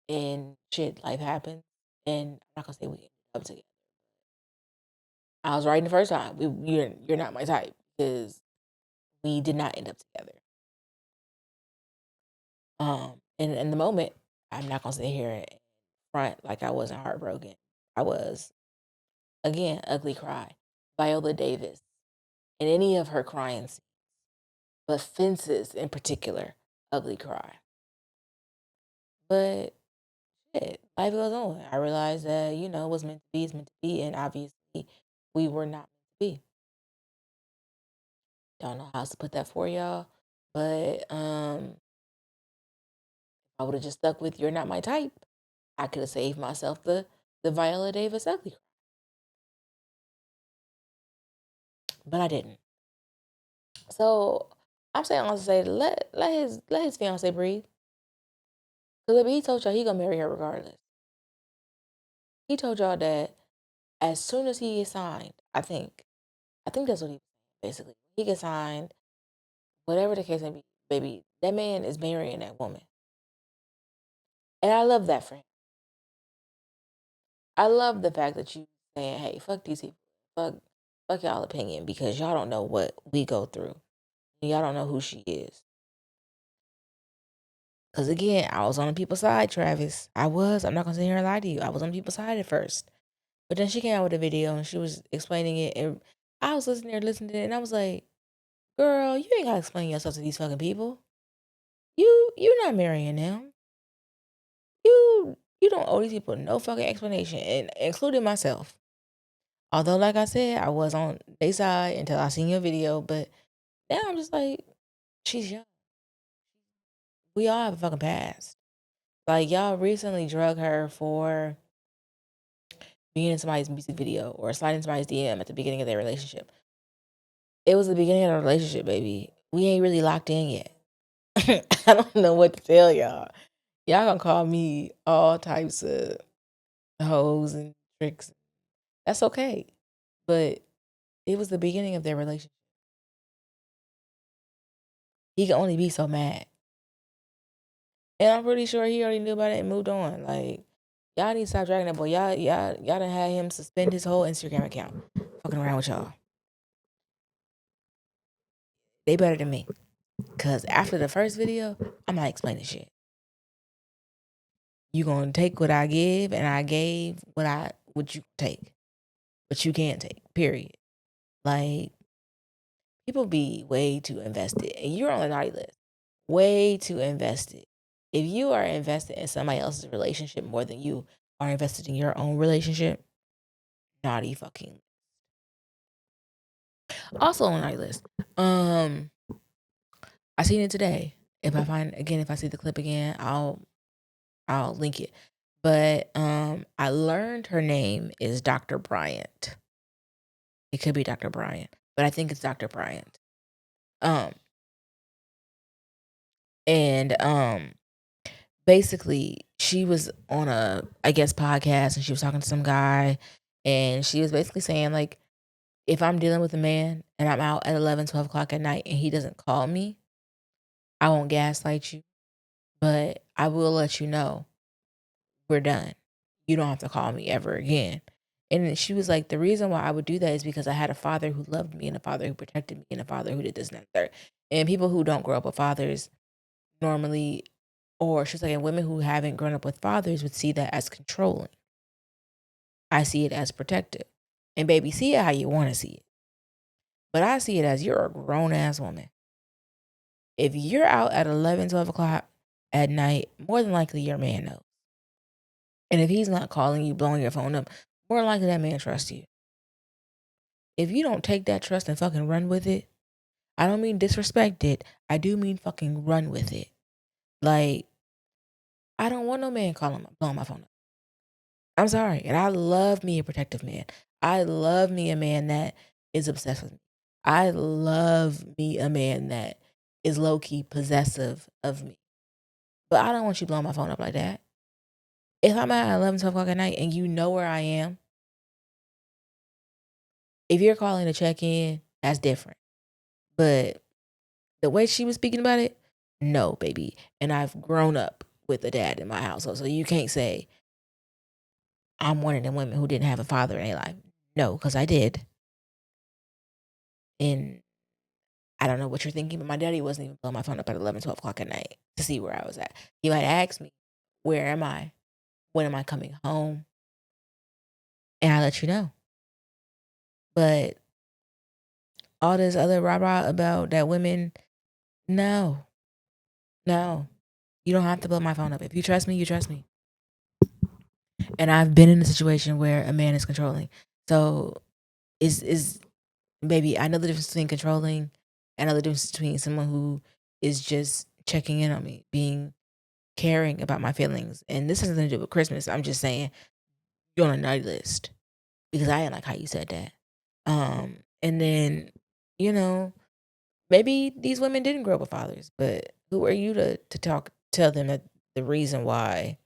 and shit, life happens. And I'm not gonna say we ended up together. I was right the first time. You're not my type because we did not end up together. And in the moment, I'm not gonna sit here and front like I wasn't heartbroken. I was. Again, ugly cry. Viola Davis in any of her crying scenes, but Fences in particular, ugly cry. But shit, life goes on. I realized that, what's meant to be is meant to be, and obviously we were not meant to be. Don't know how else to put that for y'all. But I would have just stuck with "You're not my type." I could have saved myself the Viola Davis ugly cry. But I didn't. So I'm saying all to say let his fiance breathe. Because he told y'all he gonna marry her regardless. He told y'all that as soon as he gets signed, I think that's what he basically. He gets signed, whatever the case may be, baby, that man is marrying that woman. And I love that for him. I love the fact that you saying, hey, fuck these people. Fuck y'all opinion because y'all don't know what we go through. Y'all don't know who she is. Because again, I was on the people's side, Travis. I was. I'm not going to sit here and lie to you. I was on the people's side at first. But then she came out with a video and she was explaining it. And I was listening to it and I was like, girl, you ain't got to explain yourself to these fucking people. You're not marrying them. You don't owe these people no fucking explanation, and including myself. Although, like I said, I was on their side until I seen your video, but now I'm just like, she's young. We all have a fucking past. Like, y'all recently drug her for being in somebody's music video or sliding somebody's DM at the beginning of their relationship. It was the beginning of the relationship, baby. We ain't really locked in yet. I don't know what to tell y'all. Y'all gonna call me all types of hoes and tricks. That's okay. But it was the beginning of their relationship. He can only be so mad. And I'm pretty sure he already knew about it and moved on. Like, y'all need to stop dragging that boy. Y'all done had him suspend his whole Instagram account. Fucking around with y'all. They better than me. Cause after the first video, I'm not explaining shit. You gonna take what I give, and I gave what you take. But you can't take. Period. Like, people be way too invested. And you're on the naughty list. Way too invested. If you are invested in somebody else's relationship more than you are invested in your own relationship, naughty fucking. Also on naughty list. I seen it today. If I see the clip again, I'll link it. But I learned her name is Dr. Bryant. It could be Dr. Bryant, but I think it's Dr. Bryant. And basically she was on a, I guess, podcast, and she was talking to some guy, and she was basically saying, like, if I'm dealing with a man and I'm out at 11, 12 o'clock at night and he doesn't call me, I won't gaslight you, but I will let you know we're done. You don't have to call me ever again. And she was like, the reason why I would do that is because I had a father who loved me and a father who protected me and a father who did this and that and third. And people who don't grow up with fathers normally, or she's like, and women who haven't grown up with fathers would see that as controlling. I see it as protective. And baby, see it how you want to see it. But I see it as you're a grown ass woman. If you're out at 11, 12 o'clock at night, more than likely your man knows. And if he's not calling you, blowing your phone up, more likely that man trusts you. If you don't take that trust and fucking run with it, I don't mean disrespect it. I do mean fucking run with it. Like, I don't want no man blowing my phone up. I'm sorry. And I love me a protective man. I love me a man that is obsessed with me. I love me a man that is low-key possessive of me. But I don't want you blowing my phone up like that. If I'm at 11, 12 o'clock at night and you know where I am, if you're calling to check in, that's different. But the way she was speaking about it, no, baby. And I've grown up with a dad in my household. So you can't say I'm one of them women who didn't have a father in their life. No, because I did. And I don't know what you're thinking, but my daddy wasn't even blowing my phone up at 11, 12 o'clock at night. to see where I was at. He might ask me, where am I? When am I coming home? And I let you know. But all this other rah-rah about that women, no. No. You don't have to blow my phone up. If you trust me, you trust me. And I've been in a situation where a man is controlling. So is baby, I know the difference between controlling and I know the difference between someone who is just checking in on me, being caring about my feelings. And this has nothing to do with Christmas. I'm just saying you're on a naughty list because I didn't like how you said that. And then, you know, maybe these women didn't grow up with fathers, but who are you to tell them that the reason why,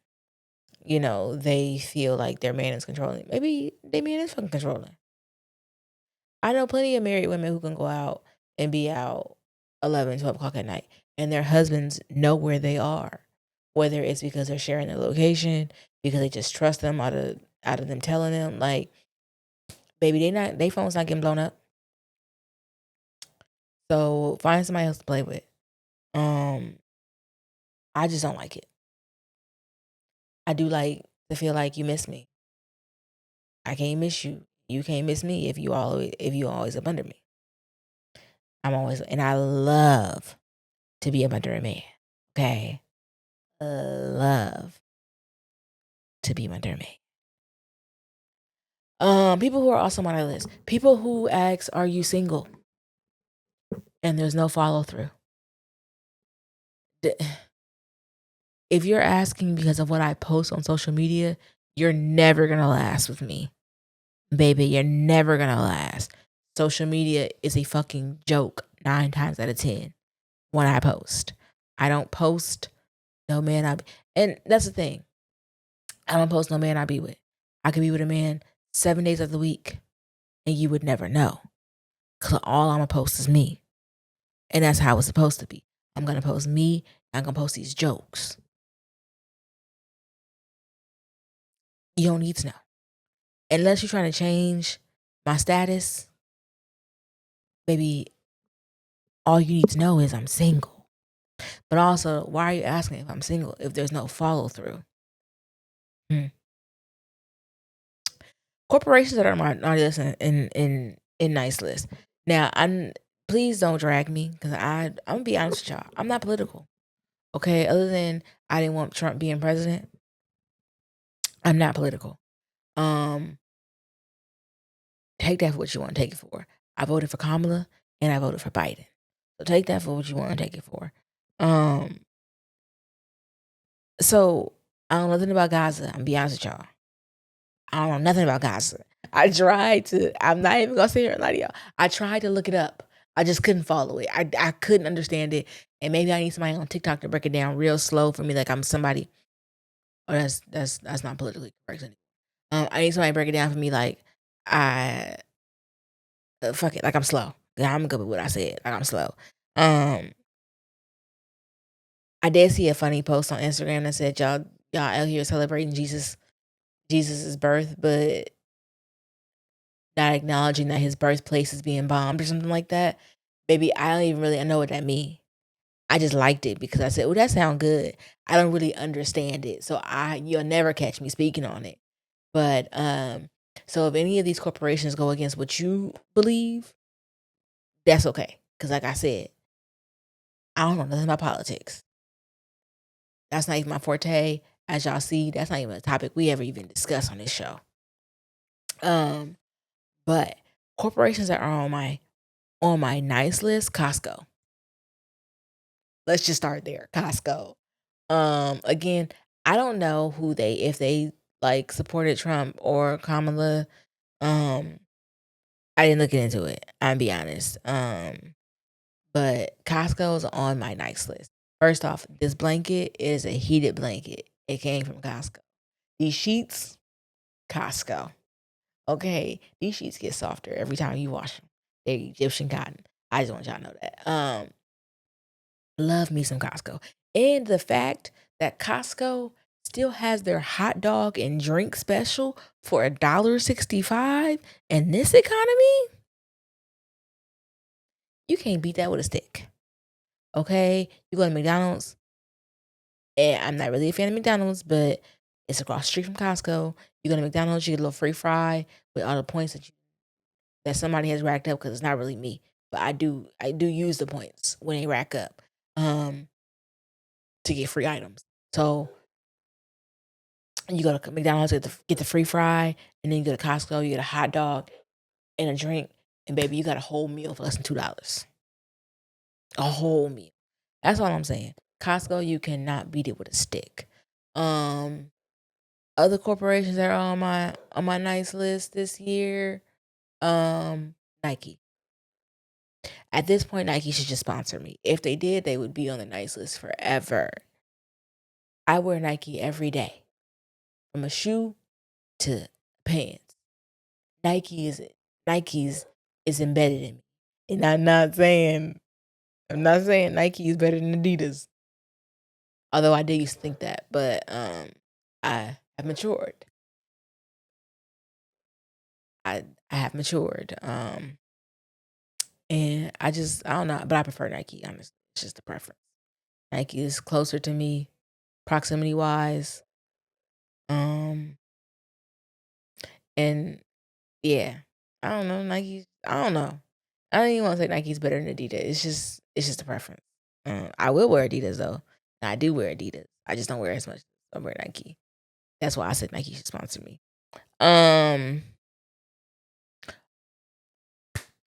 you know, they feel like their man is controlling? Maybe their man is fucking controlling. I know plenty of married women who can go out and be out 11, 12 o'clock at night, and their husbands know where they are, whether it's because they're sharing their location, because they just trust them out of them telling them, like, baby, they phone's not getting blown up. So find somebody else to play with. I just don't like it. I do like to feel like you miss me. I can't miss you. You can't miss me if you always up under me. And I love to be up under a man. Okay. Love to be under a man. People who are also on my list. People who ask, are you single? And there's no follow through. If you're asking because of what I post on social media, you're never gonna last with me. Baby, you're never gonna last. Social media is a fucking joke 9 times out of 10 when I post. I don't post no man and that's the thing. I don't post no man I be with. I could be with a man 7 days of the week and you would never know. Cause all I'm gonna post is me. And that's how it's supposed to be. I'm gonna post me, and I'm gonna post these jokes. You don't need to know. Unless you're trying to change my status, baby, all you need to know is I'm single. But also, why are you asking if I'm single if there's no follow through? Corporations that are my list in nice list. Now, please don't drag me because I'm gonna be honest with y'all. I'm not political. Okay, other than I didn't want Trump being president, I'm not political. Take that for what you want to take it for. I voted for Kamala and I voted for Biden. So take that for what you want to take it for. So I don't know nothing about Gaza. I'm gonna be honest with y'all. I don't know nothing about Gaza. I'm not even gonna sit here and lie to y'all. I tried to look it up. I just couldn't follow it. I couldn't understand it. And maybe I need somebody on TikTok to break it down real slow for me, like I'm somebody. Oh, that's not politically correct anymore. I need somebody to break it down for me, like I fuck it, like I'm slow. Yeah, I'm good with what I said. Like I'm slow. I did see a funny post on Instagram that said y'all out here celebrating Jesus's birth, but not acknowledging that his birthplace is being bombed or something like that. Baby, I don't even really know what that means. I just liked it because I said, "Oh, that sounds good." I don't really understand it, so you'll never catch me speaking on it. But so if any of these corporations go against what you believe, that's okay. Because like I said, I don't know nothing about politics. That's not even my forte. As y'all see, that's not even a topic we ever even discuss on this show. But corporations that are on my nice list, Costco. Let's just start there. Costco. Again, I don't know if they like supported Trump or Kamala. I didn't look into it. I'll be honest. But Costco's on my nice list. First off, this blanket is a heated blanket. It came from Costco. These sheets, Costco. Okay, these sheets get softer every time you wash them. They're Egyptian cotton. I just want y'all to know that. Love me some Costco. And the fact that Costco still has their hot dog and drink special for $1.65 in this economy, you can't beat that with a stick. Okay? You go to McDonald's, And I'm not really a fan of McDonald's, but it's across the street from Costco. You go to McDonald's, you get a little free fry with all the points that somebody has racked up, because it's not really me, but I do use the points when they rack up to get free items. So you go to McDonald's, get the free fry, and then you go to Costco, you get a hot dog and a drink, and baby, you got a whole meal for less than $2. A whole meal. That's all I'm saying. Costco, you cannot beat it with a stick. Um, Other corporations that are on my nice list this year, Nike. At this point, Nike should just sponsor me. If they did, they would be on the nice list forever. I wear Nike every day, from a shoe to pants. Nike is Nike's is embedded in me, and I'm not saying Nike is better than Adidas. Although I did used to think that, but I have matured. I have matured. And I don't know, but I prefer Nike. Honestly, it's just a preference. Nike is closer to me, proximity wise. Um, and yeah, I don't know. Nike. I don't know. I don't even want to say Nike's better than Adidas. It's just a preference. I will wear Adidas though. And I do wear Adidas. I just don't wear as much. I wear Nike. That's why I said Nike should sponsor me.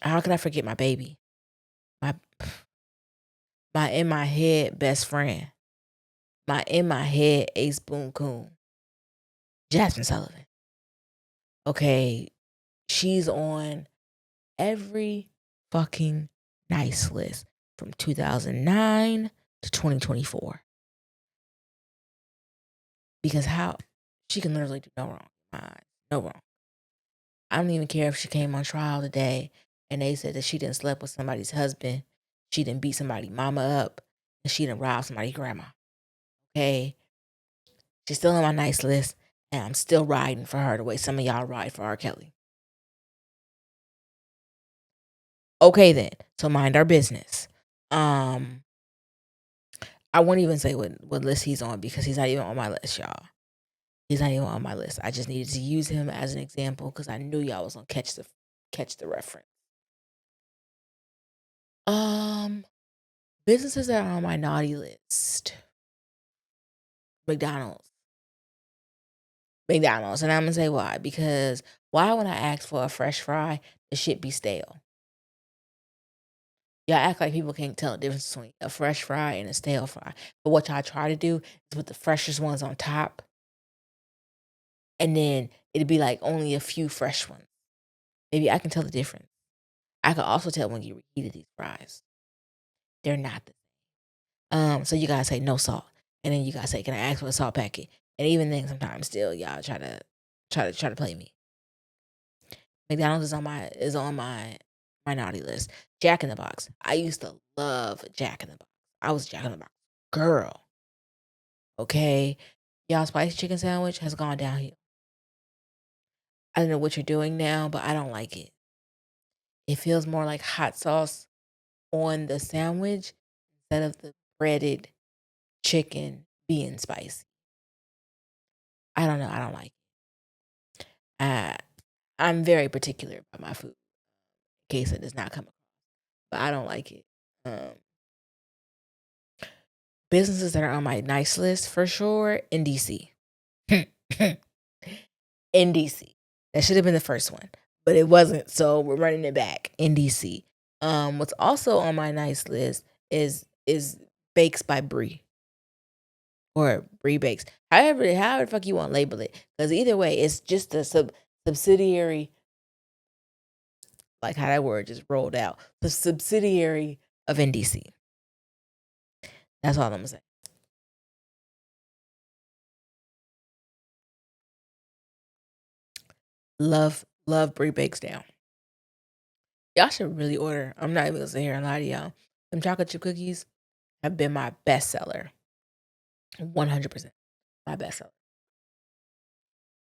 How could I forget my baby? My my in my head best friend. My in my head ace boom coon. Jasmine Sullivan. Okay, she's on every fucking nice list from 2009 to 2024. Because how she can literally do no wrong. No wrong. I don't even care if she came on trial today and they said that she didn't sleep with somebody's husband, she didn't beat somebody's mama up, and she didn't rob somebody's grandma. Okay? She's still on my nice list, and I'm still riding for her the way some of y'all ride for R. Kelly. Okay then. So mind our business. I won't even say what list he's on, because he's not even on my list, y'all. He's not even on my list. I just needed to use him as an example because I knew y'all was gonna catch the reference. Um, Businesses that are on my naughty list. McDonald's. McDonald's. And I'm gonna say why. Because why when I ask for a fresh fry, the shit be stale? Y'all act like people can't tell the difference between a fresh fry and a stale fry. But what y'all try to do is put the freshest ones on top, and then it'd be like only a few fresh ones. Maybe I can tell the difference. I can also tell when you reheated these fries. They're not the so you gotta say no salt. And then you gotta say, can I ask for a salt packet? And even then sometimes still y'all try to play me. McDonald's is on my naughty list. Jack in the Box. I used to love Jack in the Box. I was a Jack in the Box girl. Okay. Y'all spicy chicken sandwich has gone downhill. I don't know what you're doing now, but I don't like it. It feels more like hot sauce on the sandwich instead of the breaded chicken being spicy. I don't know. I don't like it. I'm very particular about my food in case it does not come across, but I don't like it. Um, Businesses that are on my nice list for sure in DC. In DC. That should have been the first one, but it wasn't. So we're running it back in DC. What's also on my nice list is Bakes by Bree, or Bree Bakes. However the fuck you want to label it, because either way, it's just a subsidiary. Like how that word just rolled out. The subsidiary of NDC. That's all I'm gonna say. Love Brie Bakes down. Y'all should really order. I'm not even gonna sit here and lie to y'all. Them chocolate chip cookies have been my best seller. 100% my best seller.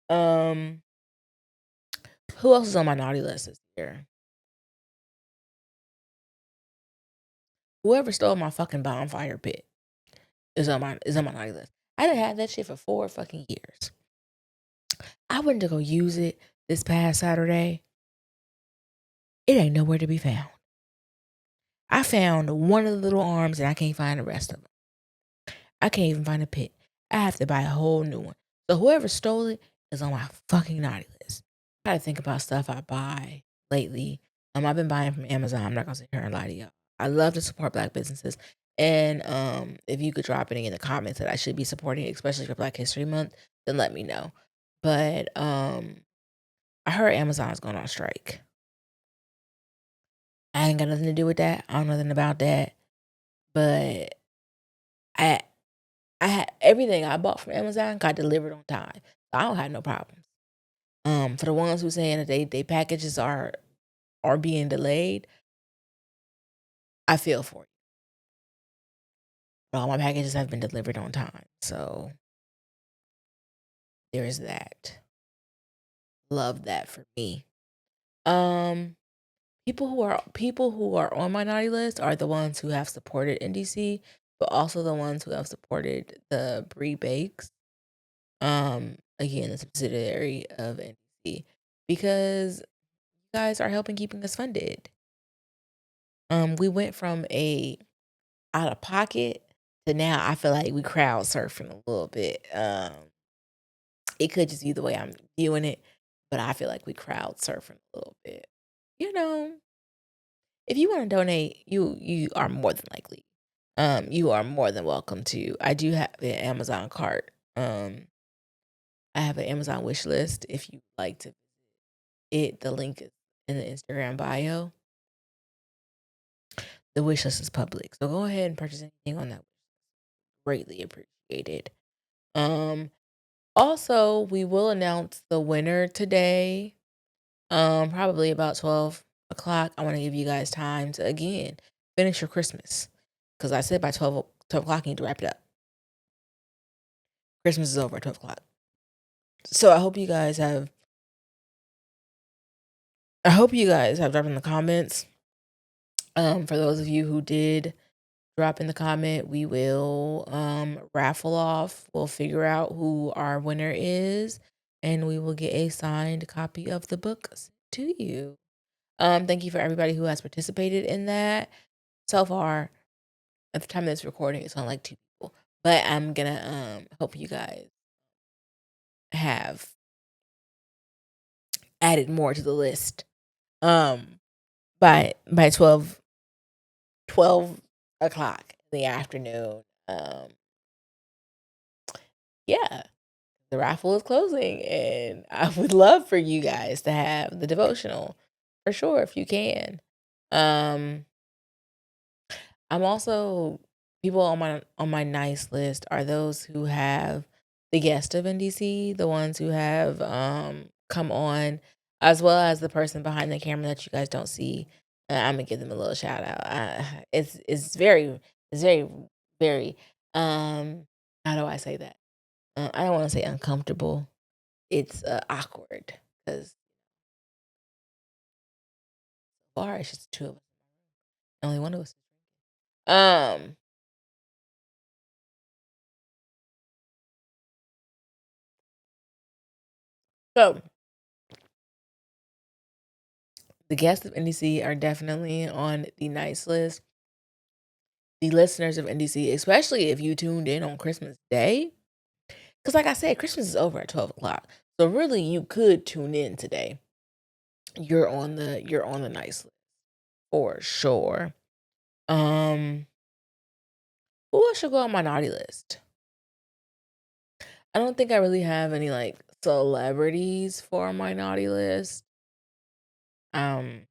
Um, who else is on my naughty list this year? Whoever stole my fucking bonfire pit. is on my naughty list. I done had that shit for 4 fucking years. I went to go use it this past Saturday. It ain't nowhere to be found. I found one of the little arms and I can't find the rest of them. I can't even find a pit. I have to buy a whole new one. So whoever stole it is on my fucking naughty list. I gotta think about stuff I buy lately. I've been buying from Amazon. I'm not gonna sit here and lie to y'all. I love to support Black businesses. And if you could drop any in the comments that I should be supporting, especially for Black History Month, then let me know. But I heard Amazon's going on strike. I ain't got nothing to do with that. I don't know nothing about that. But I had everything I bought from Amazon got delivered on time. So I don't have no problems. For the ones who saying that they packages are being delayed, I feel for you. But all my packages have been delivered on time. So there is that. Love that for me. People who are on my naughty list are the ones who have supported NDC, but also the ones who have supported the Bree Bakes. Again, the subsidiary of NDC, because you guys are helping keeping us funded. We went from a out of pocket to now I feel like we crowd surfing a little bit. It could just be the way I'm viewing it, but I feel like we crowd surfing a little bit. You know, if you want to donate, you are more than likely. You are more than welcome to. I do have an Amazon cart. I have an Amazon wish list if you'd like to it. The link is in the Instagram bio. The wish list is public. So go ahead and purchase anything on that. Greatly appreciated. Also, we will announce the winner today. Probably about 12 o'clock. I want to give you guys time to again finish your Christmas. Because I said by 12 o'clock you need to wrap it up. Christmas is over at 12 o'clock. So I hope you guys have dropped in the comments. For those of you who did drop in the comment, we will raffle off. We'll figure out who our winner is, and we will get a signed copy of the book to you. Thank you for everybody who has participated in that. So far, at the time of this recording, it's only like 2 people. But I'm gonna hope you guys have added more to the list. By 12 o'clock in the afternoon. Yeah, the raffle is closing, and I would love for you guys to have the devotional for sure if you can. I'm also people on my nice list are those who have the guest of NDC, the ones who have come on, as well as the person behind the camera that you guys don't see. I'm gonna give them a little shout out. It's very very how do I say that? I don't want to say uncomfortable. It's awkward because far it's just 2 of us. Only one of us. Um, so the guests of NDC are definitely on the nice list. The listeners of NDC, especially if you tuned in on Christmas Day, because like I said, Christmas is over at 12 o'clock. So really, you could tune in today. You're on the nice list for sure. Who else should go on my naughty list? I don't think I really have any like celebrities for my naughty list. I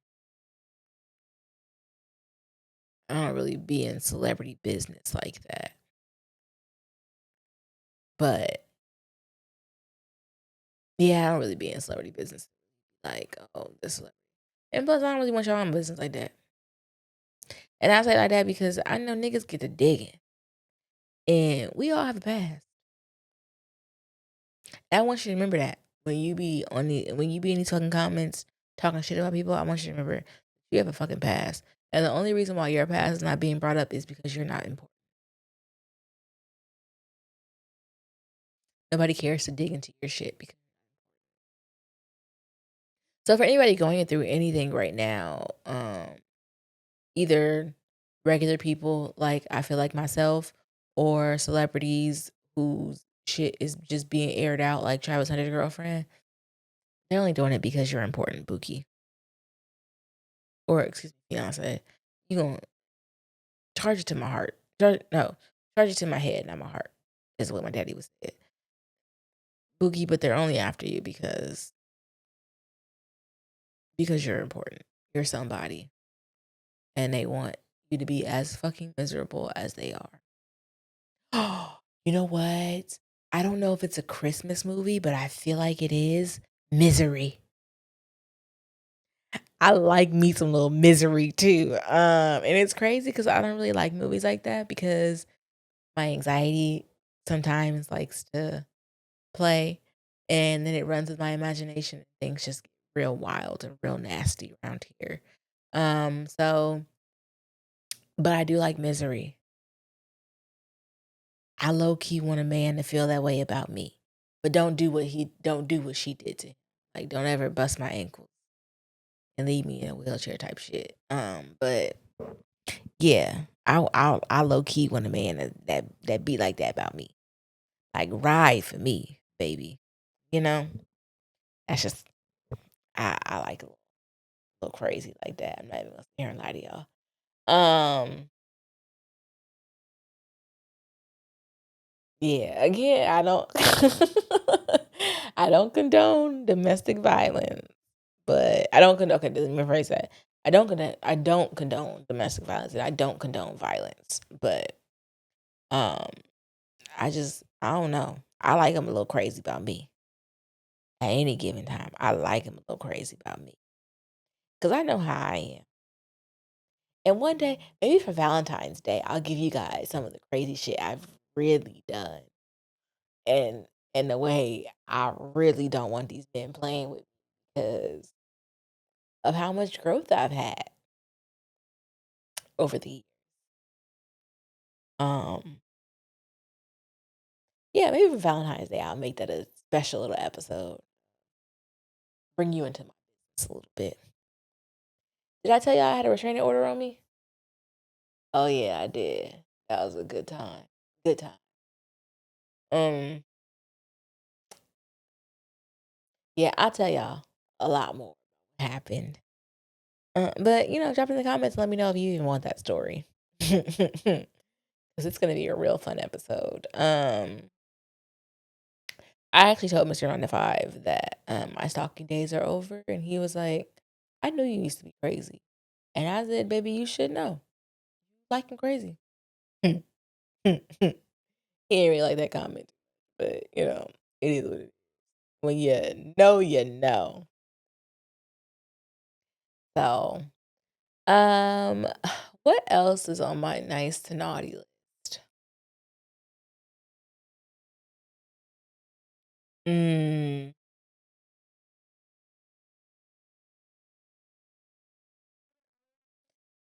don't really be in celebrity business like that. But yeah, I don't really be in celebrity business. Like, oh, this celebrity. And plus, I don't really want y'all in business like that. And I say like that because I know niggas get to digging. And we all have a past. And I want you to remember that. When you be in these fucking comments talking shit about people, I want you to remember you have a fucking past. And the only reason why your past is not being brought up is because you're not important. Nobody cares to dig into your shit. So for anybody going through anything right now, either regular people like I feel like myself, or celebrities whose shit is just being aired out, like Travis Hunter's girlfriend, they're only doing it because you're important, Bookie. Or excuse me, Beyonce. You gonna charge it to my heart. Charge it to my head, not my heart, is what my daddy was said. Boogie, but they're only after you because you're important. You're somebody. And they want you to be as fucking miserable as they are. Oh, you know what? I don't know if it's a Christmas movie, but I feel like it is. Misery. I like me some little misery too. And it's crazy because I don't really like movies like that because my anxiety sometimes likes to play, and then it runs with my imagination and things just get real wild and real nasty around here. So but I do like misery. I low key want a man to feel that way about me, but don't do what she did to him. Like, don't ever bust my ankles and leave me in a wheelchair type shit. But yeah, I low key want a man that be like that about me. Like, ride for me, baby. You know, that's just I like a little crazy like that. I'm not even gonna sit here and lie to y'all. Yeah, again, I don't I don't condone domestic violence, but I don't condone. Okay, let me rephrase that. I don't condone domestic violence, and I don't condone violence. But um, I don't know. I like them a little crazy about me at any given time. I like them a little crazy about me because I know how I am. And one day, maybe for Valentine's Day, I'll give you guys some of the crazy shit I've really done, and in the way I really don't want these men playing with me because of how much growth I've had over the years. Um, yeah, maybe for Valentine's Day, I'll make that a special little episode. Bring you into my business a little bit. Did I tell y'all I had a restraining order on me? Oh yeah, I did. That was a good time. Good time. Um, yeah, I'll tell y'all a lot more happened. But drop in the comments. Let me know if you even want that story, because it's gonna be a real fun episode. I actually told Mr. 9 to 5 that my stalking days are over, and he was like, "I knew you used to be crazy," and I said, "Baby, you should know, like I'm crazy." He didn't really like that comment, but it is what it is. When you know, you know. So, um, what else is on my nice to naughty list? Mm,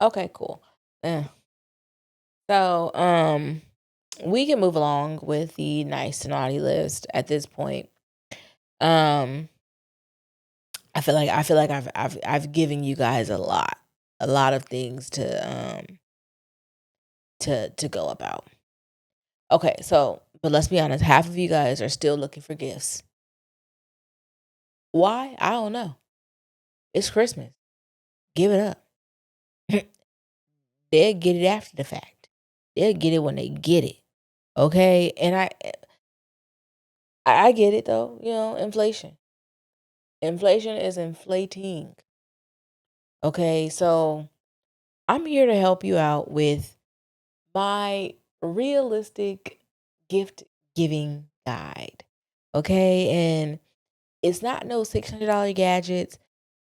okay, cool. Eh. So, we can move along with the nice to naughty list at this point. Um, I feel like I've given you guys a lot of things to go about. Okay, so but let's be honest, half of you guys are still looking for gifts. Why? I don't know. It's Christmas. Give it up. They'll get it after the fact. They'll get it when they get it. Okay, and I get it though. Inflation. Inflation is inflating. Okay, so I'm here to help you out with my realistic gift giving guide. Okay, and it's not no $600 gadgets.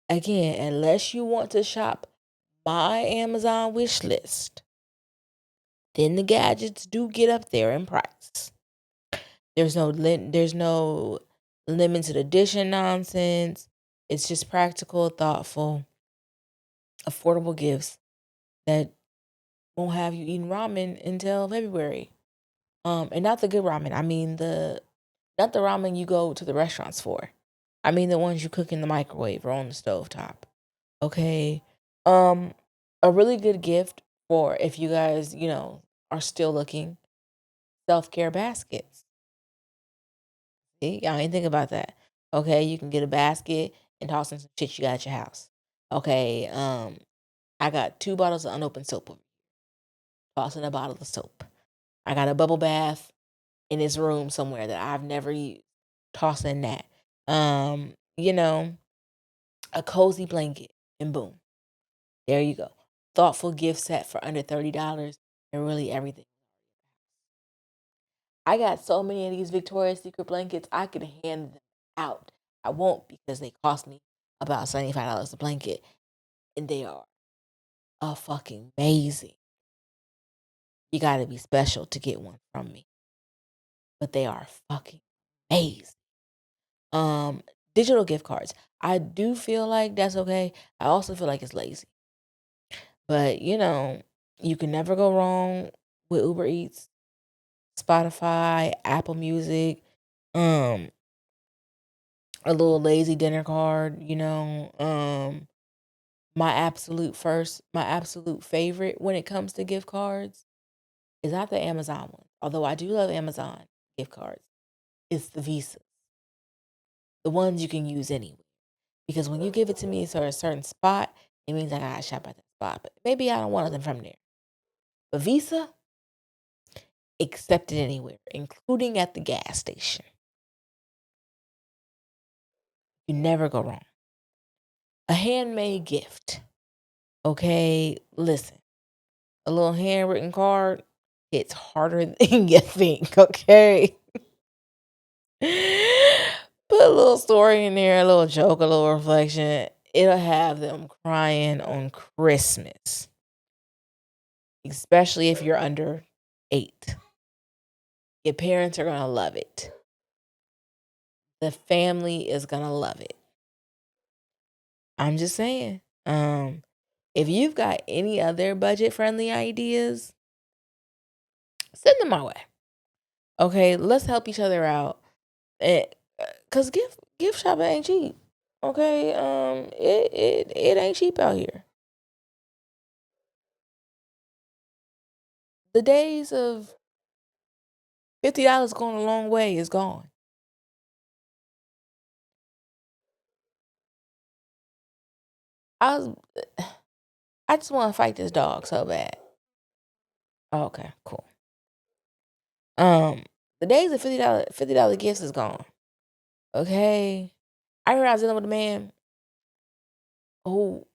Again, unless you want to shop my Amazon wish list, then the gadgets do get up there in price. There's no limited edition nonsense. It's just practical, thoughtful, affordable gifts that won't have you eating ramen until February. And not the good ramen. I mean Not the ramen you go to the restaurants for. I mean the ones you cook in the microwave or on the stovetop. Okay. A really good gift for if you guys, are still looking, self-care baskets. See, y'all ain't think about that. Okay, you can get a basket and toss in some shit you got at your house. Okay, I got 2 bottles of unopened soap. Toss in a bottle of soap. I got a bubble bath in this room somewhere that I've never used. Toss in that. You know, a cozy blanket, and boom, there you go. Thoughtful gift set for under $30, and really everything. I got so many of these Victoria's Secret blankets, I could hand them out. I won't because they cost me about $75 a blanket, and they are fucking amazing. You gotta be special to get one from me, but they are fucking amazing. Digital gift cards. I do feel like that's okay. I also feel like it's lazy. But you can never go wrong with Uber Eats, Spotify, Apple Music, a little lazy dinner card, my absolute favorite when it comes to gift cards is not the Amazon one. Although I do love Amazon gift cards. It's the Visa. The ones you can use anywhere. Because when you give it to me for a certain spot, it means I gotta shop at that spot. But maybe I don't want them from there. But Visa, accepted anywhere, including at the gas station. You never go wrong. A handmade gift. Okay, listen. A little handwritten card, it's harder than you think, okay? Put a little story in there, a little joke, a little reflection. It'll have them crying on Christmas. Especially if you're under 8. Your parents are going to love it. The family is going to love it. I'm just saying. If you've got any other budget friendly ideas, send them my way. Okay, let's help each other out. Cause gift shopping ain't cheap. Okay, it ain't cheap out here. The days of $50 going a long way is gone. I was, I just want to fight this dog so bad. Okay, cool. The days of $50 gifts is gone. Okay, I remember I was dealing with a man who,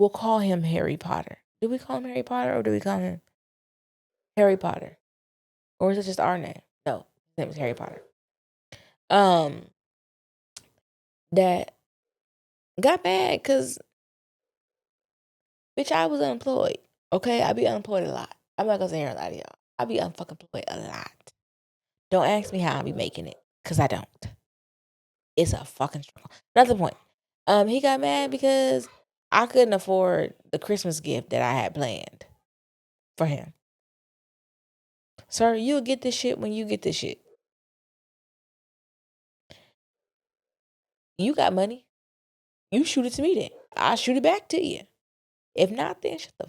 we'll call him Harry Potter. Do we call him Harry Potter or do we call him Harry Potter? Or is it just our name? No, his name is Harry Potter. That got mad because, bitch, I was unemployed. Okay, I be unemployed a lot. I'm not gonna say here a lot of y'all. I be unfucking employed a lot. Don't ask me how I be making it, because I don't. It's a fucking struggle. Another point. He got mad because I couldn't afford the Christmas gift that I had planned for him. Sir, you'll get this shit when you get this shit. You got money. You shoot it to me then. I'll shoot it back to you. If not, then shut the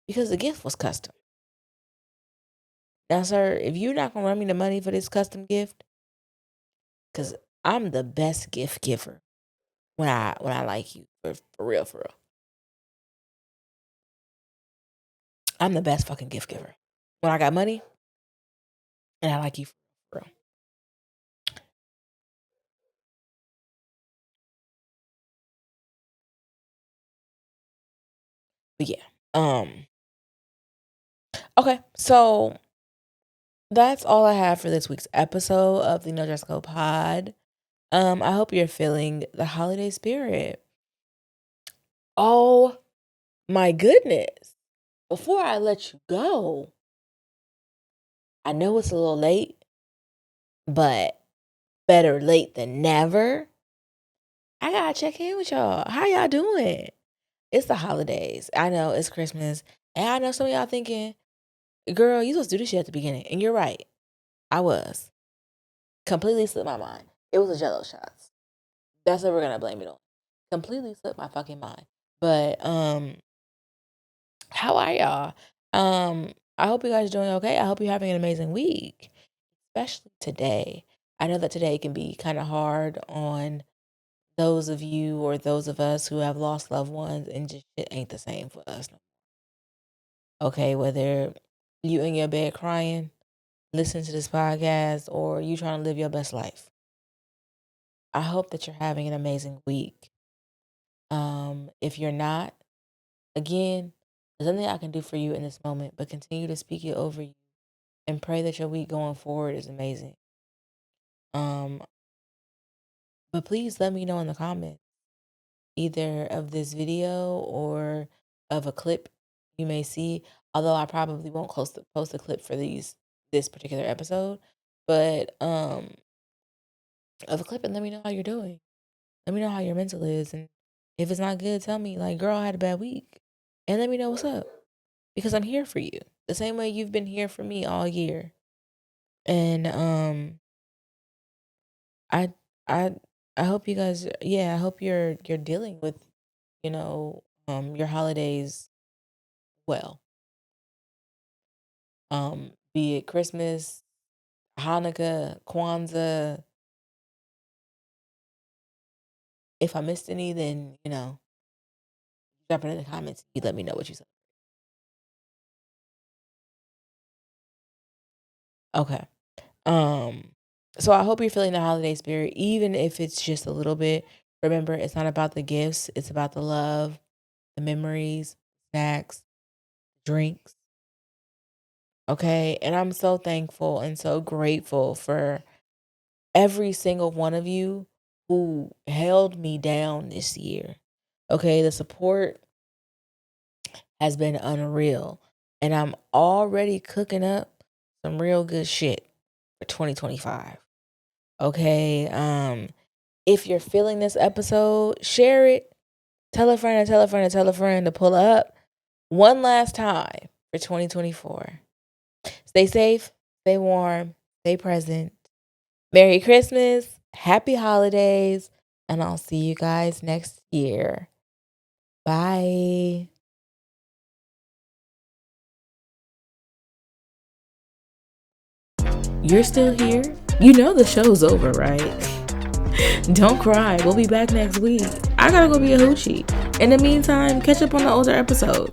because the gift was custom. Now, sir, if you're not gonna run me the money for this custom gift, because I'm the best gift giver when I like you for real, for real. I'm the best fucking gift giver when I got money and I like you for real. But yeah, okay, so that's all I have for this week's episode of the No Dress Code Pod. I hope you're feeling the holiday spirit. Oh my goodness. Before I let you go, I know it's a little late, but better late than never. I gotta check in with y'all. How y'all doing? It's the holidays. I know it's Christmas. And I know some of y'all thinking, girl, you supposed to do this shit at the beginning. And you're right. I was. Completely slipped my mind. It was the Jello shots. That's what we're gonna blame it on. Completely slipped my fucking mind. But how are y'all? I hope you guys are doing okay. I hope you're having an amazing week, especially today. I know that today can be kind of hard on those of you or those of us who have lost loved ones, and just shit ain't the same for us. Okay, whether you in your bed crying, listen to this podcast, or you trying to live your best life. I hope that you're having an amazing week. If you're not, again, there's nothing I can do for you in this moment, but continue to speak it over you and pray that your week going forward is amazing. But please let me know in the comments, either of this video or of a clip you may see. Although I probably won't post a clip for this particular episode, but of a clip, and let me know how you're doing. Let me know how your mental is, and if it's not good, tell me, like, girl, I had a bad week, and let me know what's up, because I'm here for you the same way you've been here for me all year. And I I I hope you guys, I hope you're dealing with, your holidays well. Be it Christmas, Hanukkah, Kwanzaa. If I missed any, then drop it in the comments. You let me know what you said. Okay. So I hope you're feeling the holiday spirit, even if it's just a little bit. Remember, it's not about the gifts, it's about the love, the memories, snacks, drinks. Okay. And I'm so thankful and so grateful for every single one of you who held me down this year. Okay. The support has been unreal. And I'm already cooking up some real good shit for 2025. Okay. If you're feeling this episode, share it. Tell a friend and tell a friend and tell a friend to pull up one last time for 2024. Stay safe, stay warm, stay present. Merry Christmas, happy holidays, and I'll see you guys next year. Bye. You're still here? You know the show's over, right? Don't cry. We'll be back next week. I gotta go be a hoochie. In the meantime, catch up on the older episodes.